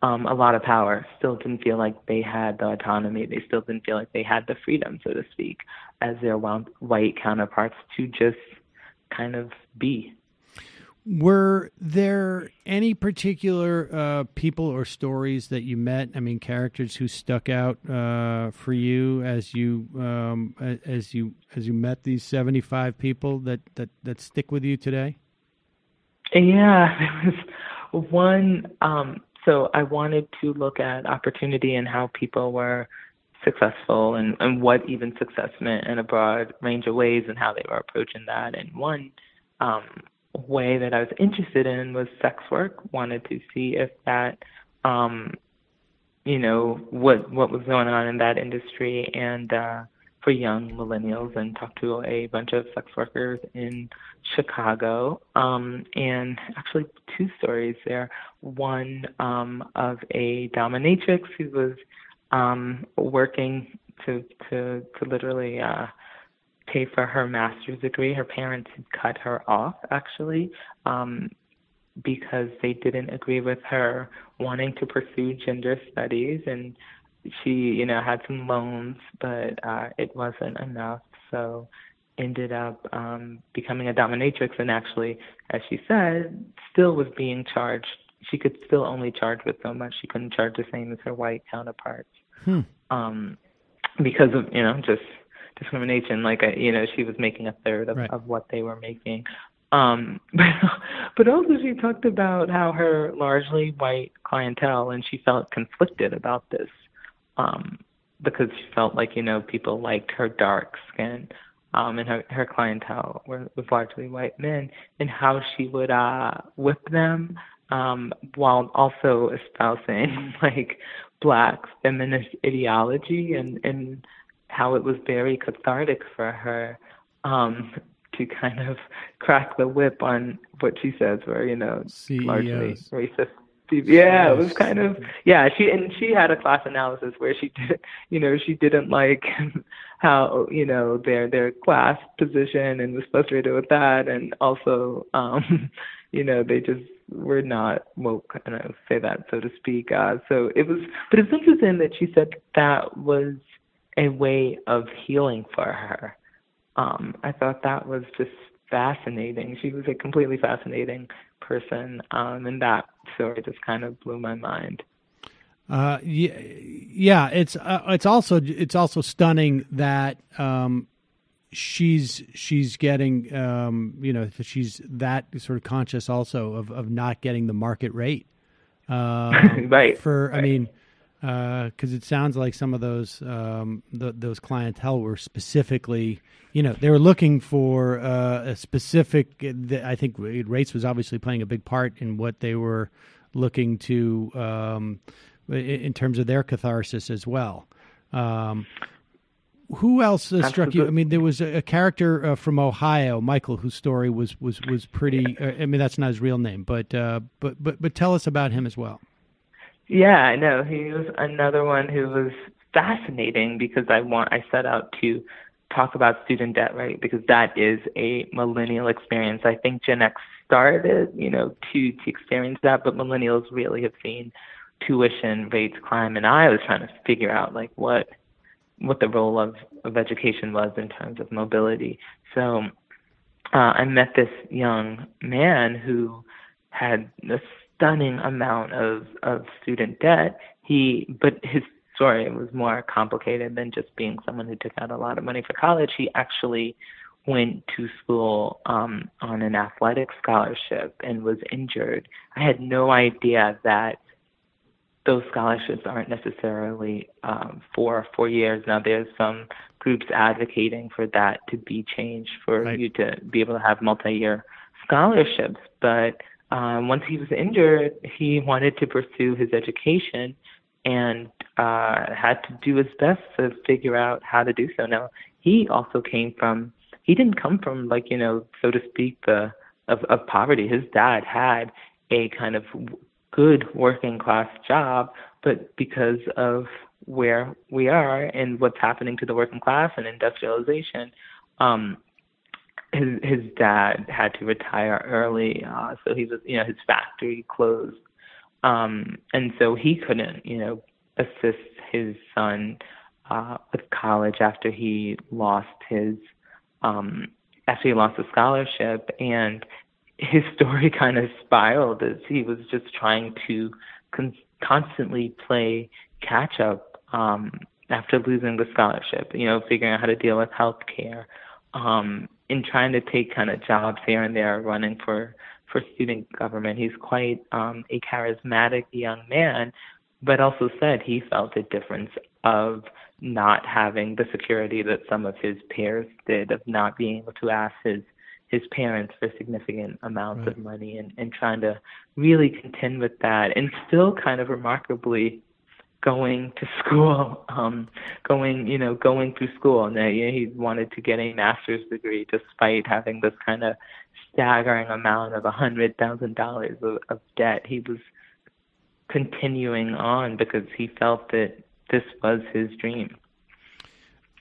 a lot of power still didn't feel like they had the autonomy. They still didn't feel like they had the freedom, so to speak, as their white counterparts to just kind of be. Were there any particular people or stories that you met? I mean, characters who stuck out for you as you met these 75 people that stick with you today? Yeah, there was one. So I wanted to look at opportunity and how people were successful and what even success meant in a broad range of ways and how they were approaching that. And one way that I was interested in was sex work. Wanted to see if that, what was going on in that industry and for young millennials, and talked to a bunch of sex workers in Chicago. And actually two stories there. One of a dominatrix who was working to literally pay for her master's degree. Her parents had cut her off, actually, because they didn't agree with her wanting to pursue gender studies. And she, had some loans, but it wasn't enough. So ended up becoming a dominatrix, and actually, as she said, still was being charged. She could still only charge with so much. She couldn't charge the same as her white counterparts. Because of, just discrimination. Like, she was making a third of what they were making. But also she talked about how her largely white clientele, and she felt conflicted about this, because she felt like, people liked her dark skin, and her clientele was largely white men, and how she would whip them, while also espousing like Black feminist ideology, and how it was very cathartic for her to kind of crack the whip on what she says were, CEOs. Largely racist. Yeah, it was kind of, she had a class analysis where she did, she didn't like how, their class position and was frustrated with that, and also, they just were not woke, and I say that, so to speak. So it was, but it's interesting that she said that was a way of healing for her. I thought that was just fascinating. She was a completely fascinating person, and that story just kind of blew my mind. Yeah, it's also stunning that she's getting she's that sort of conscious also of not getting the market rate. Right. I mean, because it sounds like some of those clientele were specifically, they were looking for a specific. I think race was obviously playing a big part in what they were looking to. In terms of their catharsis as well. Who else struck you? I mean, there was a character from Ohio, Michael, whose story was pretty. I mean, that's not his real name, but tell us about him as well. Yeah, I know. He was another one who was fascinating because I set out to talk about student debt, right? Because that is a millennial experience. I think Gen X started, to experience that, but millennials really have seen tuition rates climb, and I was trying to figure out like what the role of education was in terms of mobility. So I met this young man who had a stunning amount of student debt. But his story was more complicated than just being someone who took out a lot of money for college. He actually went to school on an athletic scholarship and was injured. I had no idea that those scholarships aren't necessarily for 4 years. Now, there's some groups advocating for that to be changed for you to be able to have multi-year scholarships. But once he was injured, he wanted to pursue his education and had to do his best to figure out how to do so. Now, he didn't come from like, so to speak, of poverty. His dad had a kind of good working class job, but because of where we are and what's happening to the working class and industrialization, his dad had to retire early, so he was, his factory closed, and so he couldn't, assist his son with college after he lost his scholarship. And his story kind of spiraled as he was just trying to constantly play catch up after losing the scholarship, figuring out how to deal with healthcare, and trying to take kind of jobs here and there, running for student government. He's quite a charismatic young man, but also said he felt a difference of not having the security that some of his peers did, of not being able to ask his parents for significant amounts of money, and trying to really contend with that, and still kind of remarkably going to school, going through school. And he wanted to get a master's degree despite having this kind of staggering amount of $100,000 of debt. He was continuing on because he felt that this was his dream.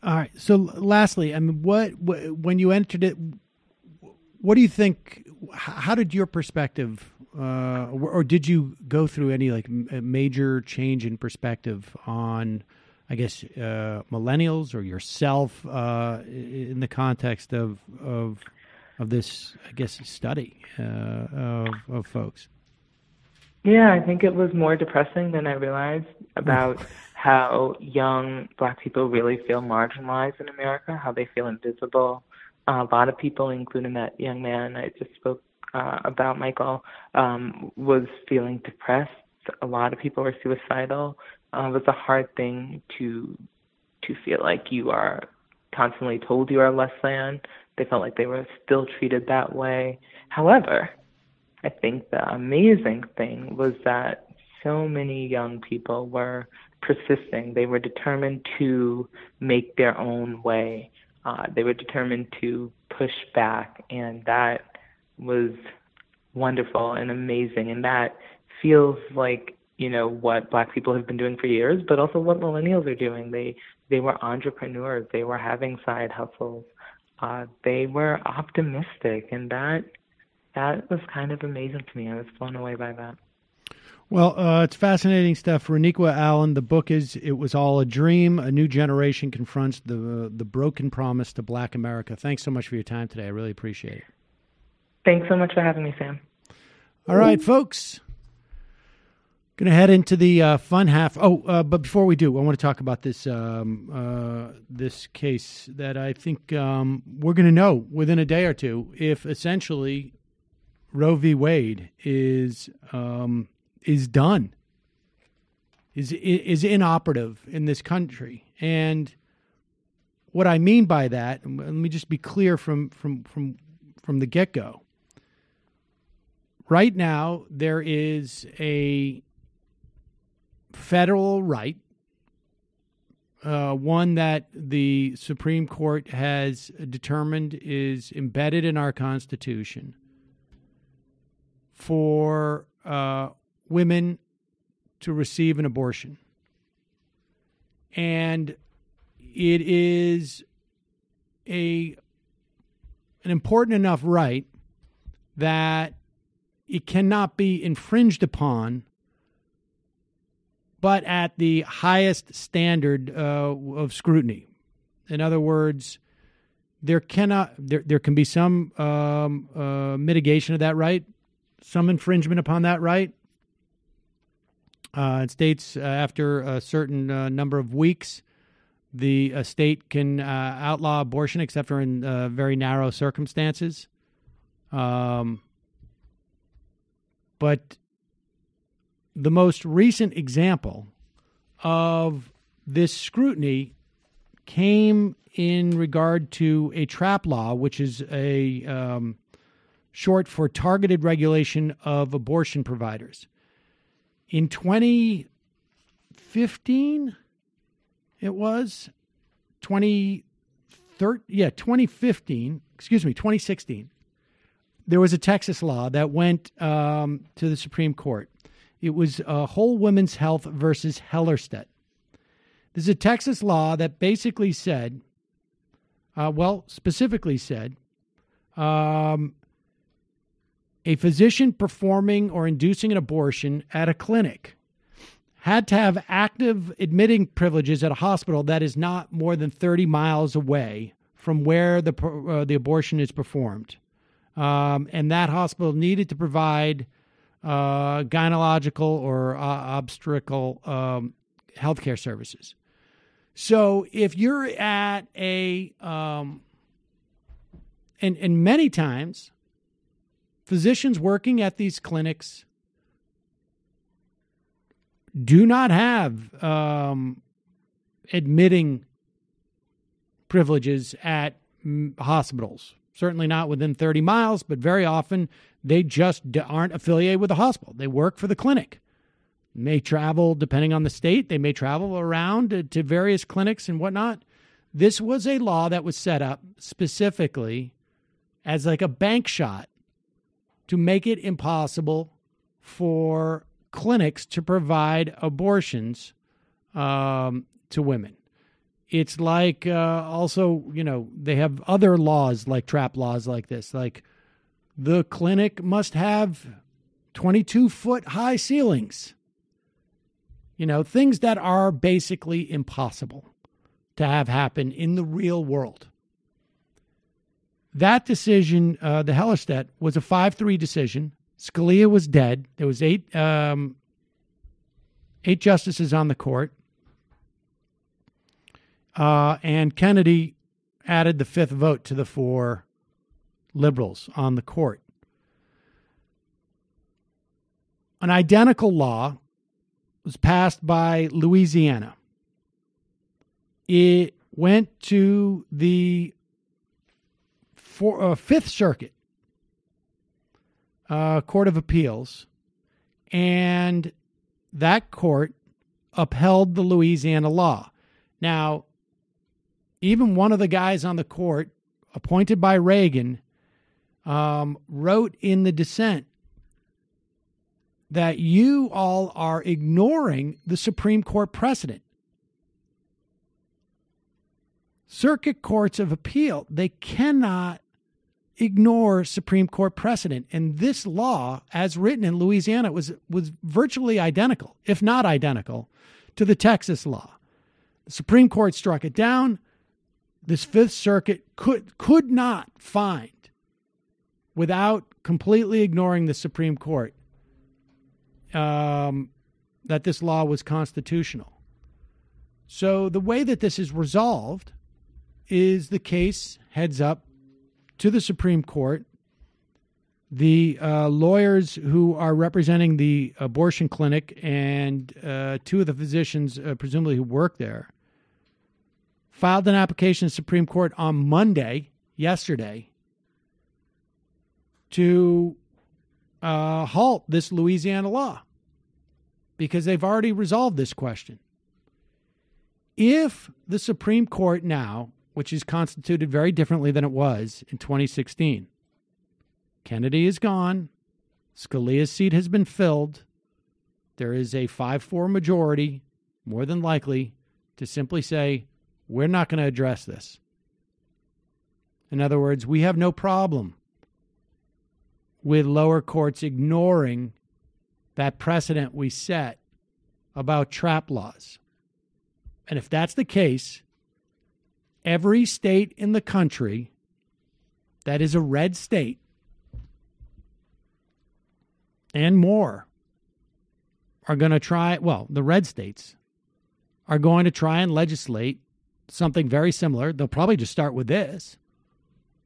All right. So lastly, I mean, when you entered it, what do you think? How did your perspective, or did you go through any like major change in perspective on, I guess, millennials or yourself in the context of this, I guess, study of folks? Yeah, I think it was more depressing than I realized about how young Black people really feel marginalized in America, how they feel invisible. A lot of people, including that young man I just spoke about, Michael, was feeling depressed. A lot of people were suicidal. It was a hard thing to feel like you are constantly told you are less than. They felt like they were still treated that way. However, I think the amazing thing was that so many young people were persisting. They were determined to make their own way. They were determined to push back, and that was wonderful and amazing. And that feels like, what Black people have been doing for years, but also what millennials are doing. They were entrepreneurs. They were having side hustles. They were optimistic, and that was kind of amazing to me. I was blown away by that. Well, it's fascinating stuff. Reniqua Allen, the book is It Was All a Dream. A New Generation Confronts the Broken Promise to Black America. Thanks so much for your time today. I really appreciate it. Thanks so much for having me, Sam. All right, folks. Going to head into the fun half. But before we do, I want to talk about this this case that I think we're going to know within a day or two if essentially Roe v. Wade is done, is inoperative in this country. And what I mean by that, let me just be clear from the get-go. Right now, there is a federal right, one that the Supreme Court has determined is embedded in our Constitution, for women to receive an abortion. And it is an important enough right that it cannot be infringed upon, but at the highest standard of scrutiny. In other words, there can be some mitigation of that right, some infringement upon that right. It states after a certain number of weeks, the state can outlaw abortion, except for in very narrow circumstances. But the most recent example of this scrutiny came in regard to a TRAP law, which is a short for Targeted Regulation of Abortion Providers. In 2015, it was 2016. There was a Texas law that went to the Supreme Court. It was Whole Women's Health versus Hellerstedt. This is a Texas law that basically said, specifically said, a physician performing or inducing an abortion at a clinic had to have active admitting privileges at a hospital that is not more than 30 miles away from where the abortion is performed. And that hospital needed to provide gynecological or obstetrical healthcare services. So if you're at a, and many times, physicians working at these clinics do not have admitting privileges at hospitals. Certainly not within 30 miles, but very often they just aren't affiliated with the hospital. They work for the clinic. May travel, depending on the state, they may travel around to various clinics and whatnot. This was a law that was set up specifically as like a bank shot to make it impossible for clinics to provide abortions to women. It's like also, they have other laws like TRAP laws like this. Like the clinic must have 22-foot high ceilings. Things that are basically impossible to have happen in the real world. That decision, the Hellerstedt, was a 5-3 decision. Scalia was dead. There was eight justices on the court. And Kennedy added the 5th vote to the 4 liberals on the court. An identical law was passed by Louisiana. It went to the 5th Circuit Court of Appeals, and that court upheld the Louisiana law. Now, even one of the guys on the court, appointed by Reagan, wrote in the dissent that you all are ignoring the Supreme Court precedent. Circuit courts of appeal, they cannot ignore Supreme Court precedent. And this law, as written in Louisiana, was virtually identical, if not identical, to the Texas law. The Supreme Court struck it down. This 5th Circuit could not find without completely ignoring the Supreme Court, that this law was constitutional. So the way that this is resolved is the case heads up to the Supreme Court. The lawyers who are representing the abortion clinic and two of the physicians, presumably who work there, filed an application to the Supreme Court on Monday, yesterday, to halt this Louisiana law because they've already resolved this question. If the Supreme Court now, which is constituted very differently than it was in 2016, Kennedy is gone, Scalia's seat has been filled, there is a 5-4 majority, more than likely, to simply say, we're not going to address this. In other words, we have no problem with lower courts ignoring that precedent we set about trap laws. And if that's the case, every state in the country that is a red state and more are going to try, well, the red states are going to try and legislate something very similar. They'll probably just start with this.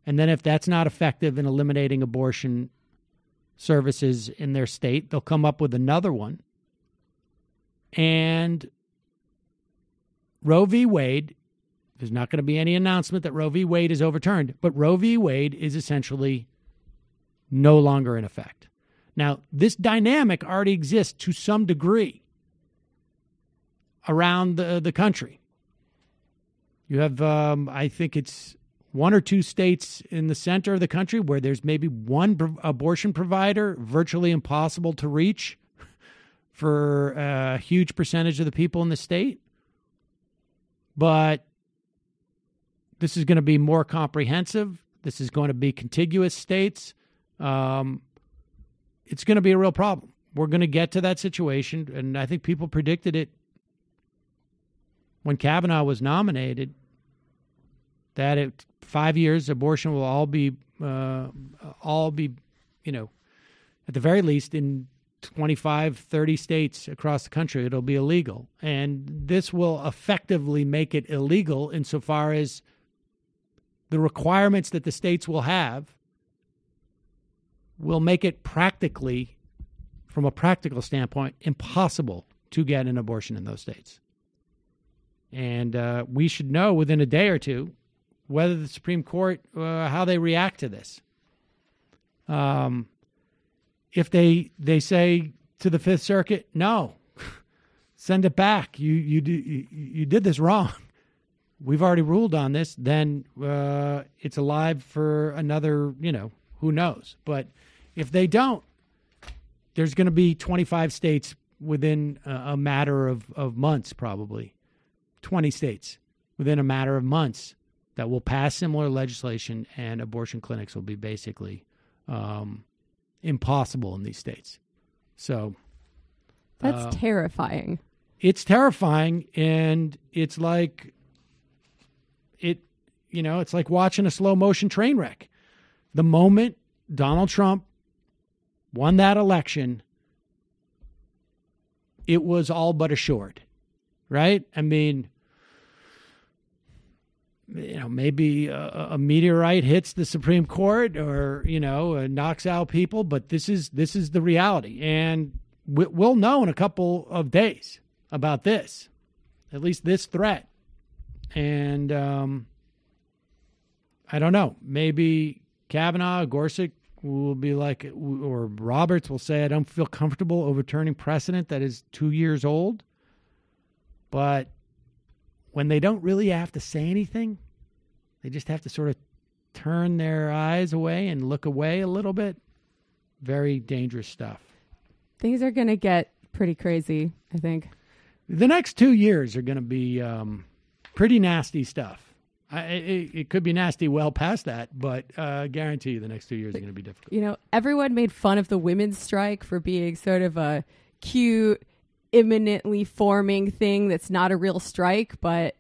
And then if that's not effective in eliminating abortion services in their state, they'll come up with another one. And Roe v. Wade, there's not going to be any announcement that Roe v. Wade is overturned, but Roe v. Wade is essentially no longer in effect. Now, this dynamic already exists to some degree around the country. You have, I think it's 1 or 2 states in the center of the country where there's maybe one abortion provider, virtually impossible to reach for a huge percentage of the people in the state. But this is going to be more comprehensive. This is going to be contiguous states. It's going to be a real problem. We're going to get to that situation, and I think people predicted it when Kavanaugh was nominated, that in 5 years abortion will all be, at the very least in 25, 30 states across the country, it'll be illegal. And this will effectively make it illegal insofar as the requirements that the states will have will make it practically, from a practical standpoint, impossible to get an abortion in those states. And we should know within a day or two whether the Supreme Court, how they react to this. If they say to the Fifth Circuit, no, send it back. You did this wrong. We've already ruled on this. Then it's alive for another, who knows. But if they don't, there's going to be 25 states within a matter of months, probably 20 states within a matter of months that will pass similar legislation, and abortion clinics will be basically impossible in these states. So that's terrifying. It's terrifying, and it's like it's like watching a slow motion train wreck. The moment Donald Trump won that election, it was all but assured, right? I mean, maybe a meteorite hits the Supreme Court or, knocks out people, but this is the reality. And we'll know in a couple of days about this, at least this threat. And I don't know, maybe Kavanaugh, Gorsuch will be like, or Roberts will say, I don't feel comfortable overturning precedent that is 2 years old. But when they don't really have to say anything, they just have to sort of turn their eyes away and look away a little bit. Very dangerous stuff. Things are going to get pretty crazy, I think. The next 2 years are going to be pretty nasty stuff. It could be nasty well past that, but I guarantee you the next 2 years are going to be difficult. Everyone made fun of the women's strike for being sort of a cute, imminently forming thing that's not a real strike, but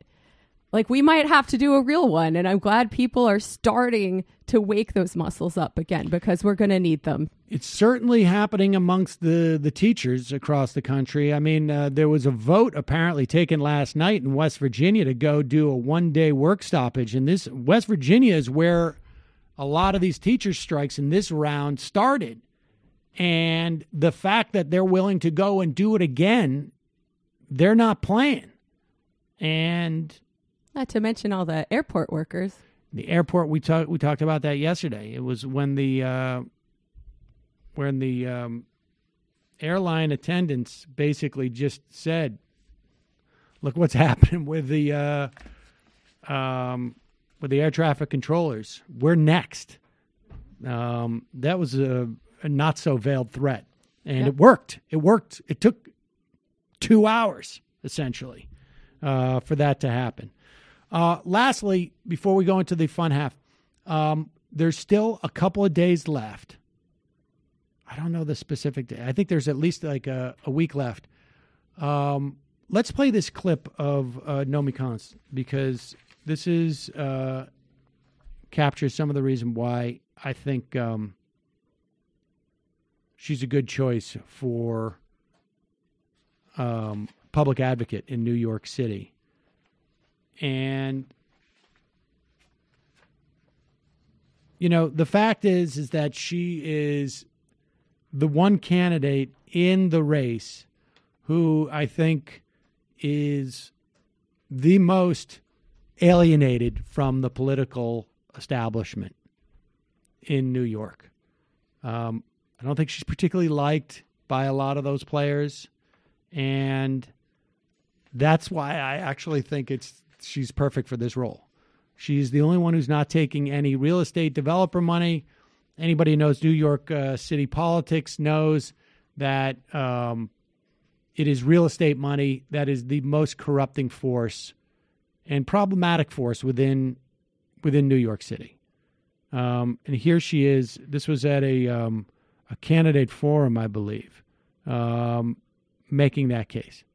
Like, we might have to do a real one, and I'm glad people are starting to wake those muscles up again, because we're going to need them. It's certainly happening amongst the teachers across the country. I mean, there was a vote apparently taken last night in West Virginia to go do a one-day work stoppage. And this West Virginia is where a lot of these teacher strikes in this round started. And the fact that they're willing to go and do it again, they're not playing. And not to mention all the airport workers. The airport, we talked about that yesterday. It was when the airline attendants basically just said, "Look what's happening with the air traffic controllers. We're next." That was a not so veiled threat, and It worked. It worked. It took 2 hours essentially for that to happen. Lastly, before we go into the fun half, there's still a couple of days left. I don't know the specific day. I think there's at least like a week left. Let's play this clip of Nomiki Konst, because this is captures some of the reason why I think she's a good choice for public advocate in New York City. And, you know, the fact is that she is the one candidate in the race who I think is the most alienated from the political establishment in New York. I don't think she's particularly liked by a lot of those players, and that's why I actually think she's perfect for this role. She's the only one who's not taking any real estate developer money. Anybody who knows New York City politics knows that it is real estate money that is the most corrupting force and problematic force within New York City. And here she is. This was at a candidate forum, I believe, making that case.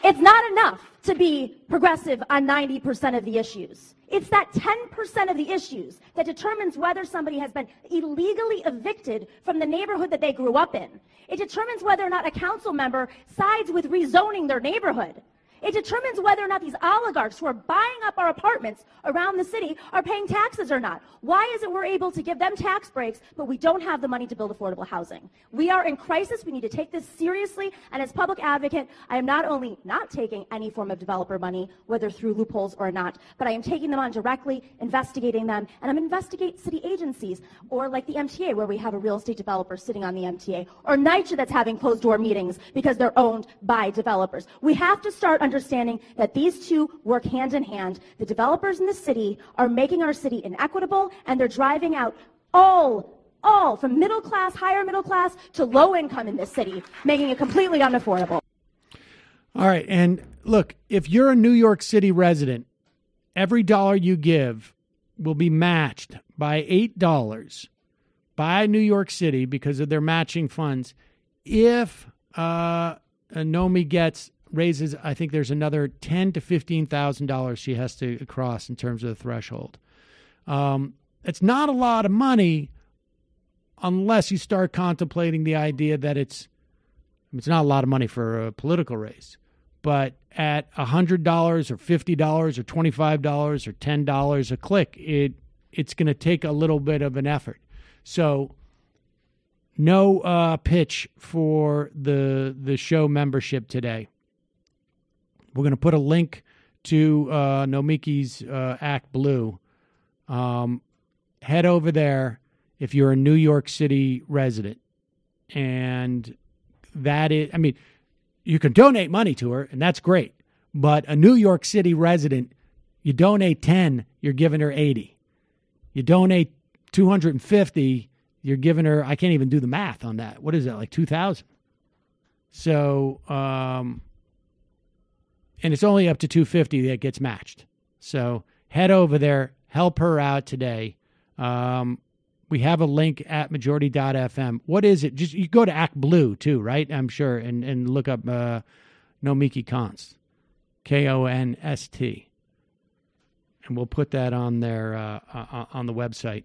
It's not enough to be progressive on 90% of the issues. It's that 10% of the issues that determines whether somebody has been illegally evicted from the neighborhood that they grew up in. It determines whether or not a council member sides with rezoning their neighborhood. It determines whether or not these oligarchs who are buying up our apartments around the city are paying taxes or not. Why is it we're able to give them tax breaks, but we don't have the money to build affordable housing? We are in crisis. We need to take this seriously. And as public advocate, I am not only not taking any form of developer money, whether through loopholes or not, but I am taking them on directly, investigating them, and I'm investigating city agencies, or like the MTA, where we have a real estate developer sitting on the MTA, or NYCHA that's having closed-door meetings because they're owned by developers. We have to start understanding that these two work hand in hand. The developers in the city are making our city inequitable, and they're driving out all from middle class, higher middle class, to low income in this city, making it completely unaffordable. All right. And look, if you're a New York City resident, every dollar you give will be matched by $8 by New York City because of their matching funds. If Nomi raises, I think there's another $10,000 to $15,000 she has to cross in terms of the threshold. It's not a lot of money unless you start contemplating the idea that it's not a lot of money for a political race. But at $100 or $50 or $25 or $10 a click, it's going to take a little bit of an effort. So no pitch for the show membership today. We're going to put a link to Nomiki's Act Blue. Head over there if you're a New York City resident. And that is, I mean, you can donate money to her, and that's great. But a New York City resident, you donate 10, you're giving her 80. You donate 250, you're giving her, I can't even do the math on that. What is that, like 2,000? So, and it's only up to 250 that gets matched. So head over there, help her out today. We have a link at majority.fm. What is it? Just you go to Act Blue too, right? I'm sure, and look up Nomiki Konst, Konst. and we'll put that on there on the website.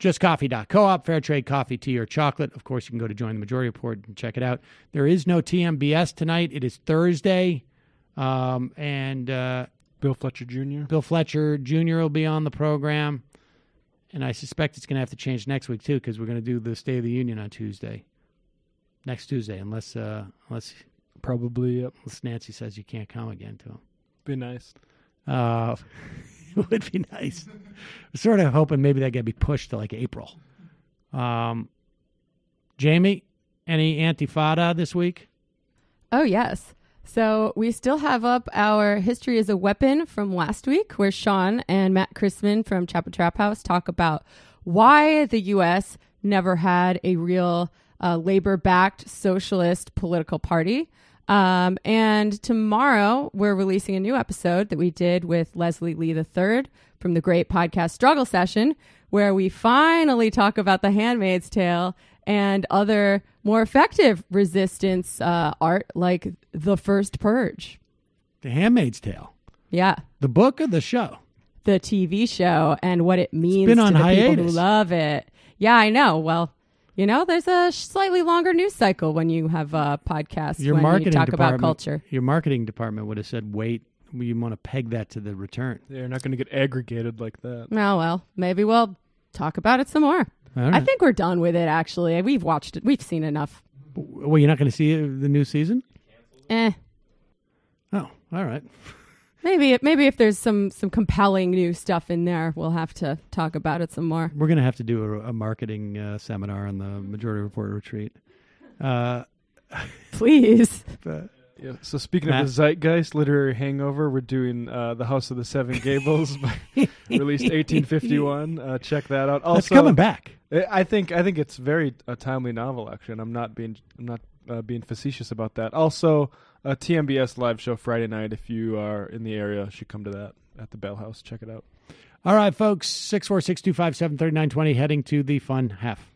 JustCoffee.coop, fair trade coffee, tea, or chocolate. Of course, you can go to Join the Majority Report and check it out. There is no TMBS tonight. It is Thursday. And Bill Fletcher Jr. Bill Fletcher Jr. will be on the program. And I suspect it's going to have to change next week, too, because we're going to do the State of the Union on Tuesday. Next Tuesday, unless Probably, yep. unless Nancy says you can't come again to him. Be nice. It would be nice. We're sort of hoping maybe that could be pushed to like April. Jamie, any Antifada this week? Oh, yes. So we still have up our History as a Weapon from last week, where Sean and Matt Chrisman from Chapel Trap House talk about why the U.S. never had a real labor-backed socialist political party. And tomorrow we're releasing a new episode that we did with Leslie Lee III from the great podcast Struggle Session, where we finally talk about The Handmaid's Tale and other more effective resistance art like The First Purge. The Handmaid's Tale? Yeah. The book or the show? The TV show and what it means been to on the hiatus. people who love it. Yeah, I know. Well, you know, there's a slightly longer news cycle when you have podcasts Your when marketing you talk department, about culture. Your marketing department would have said, wait, we want to peg that to the return. They're not going to get aggregated like that. Oh, well, maybe we'll talk about it some more. I think we're done with it, actually. We've watched it. We've seen enough. Well, you're not going to see the new season? Oh, all right. Maybe if there's some compelling new stuff in there, we'll have to talk about it some more. We're going to have to do a marketing seminar on the Majority Report retreat. Please. Yeah, so speaking of the zeitgeist, literary hangover, we're doing The House of the Seven Gables, released 1851. Check that out. Also, that's coming back. I think it's very a timely novel. Actually, and I'm not being facetious about that. Also, a TMBS live show Friday night. If you are in the area, should come to that at the Bell House. Check it out. All right, folks. 646-257-3920. Heading to the fun half.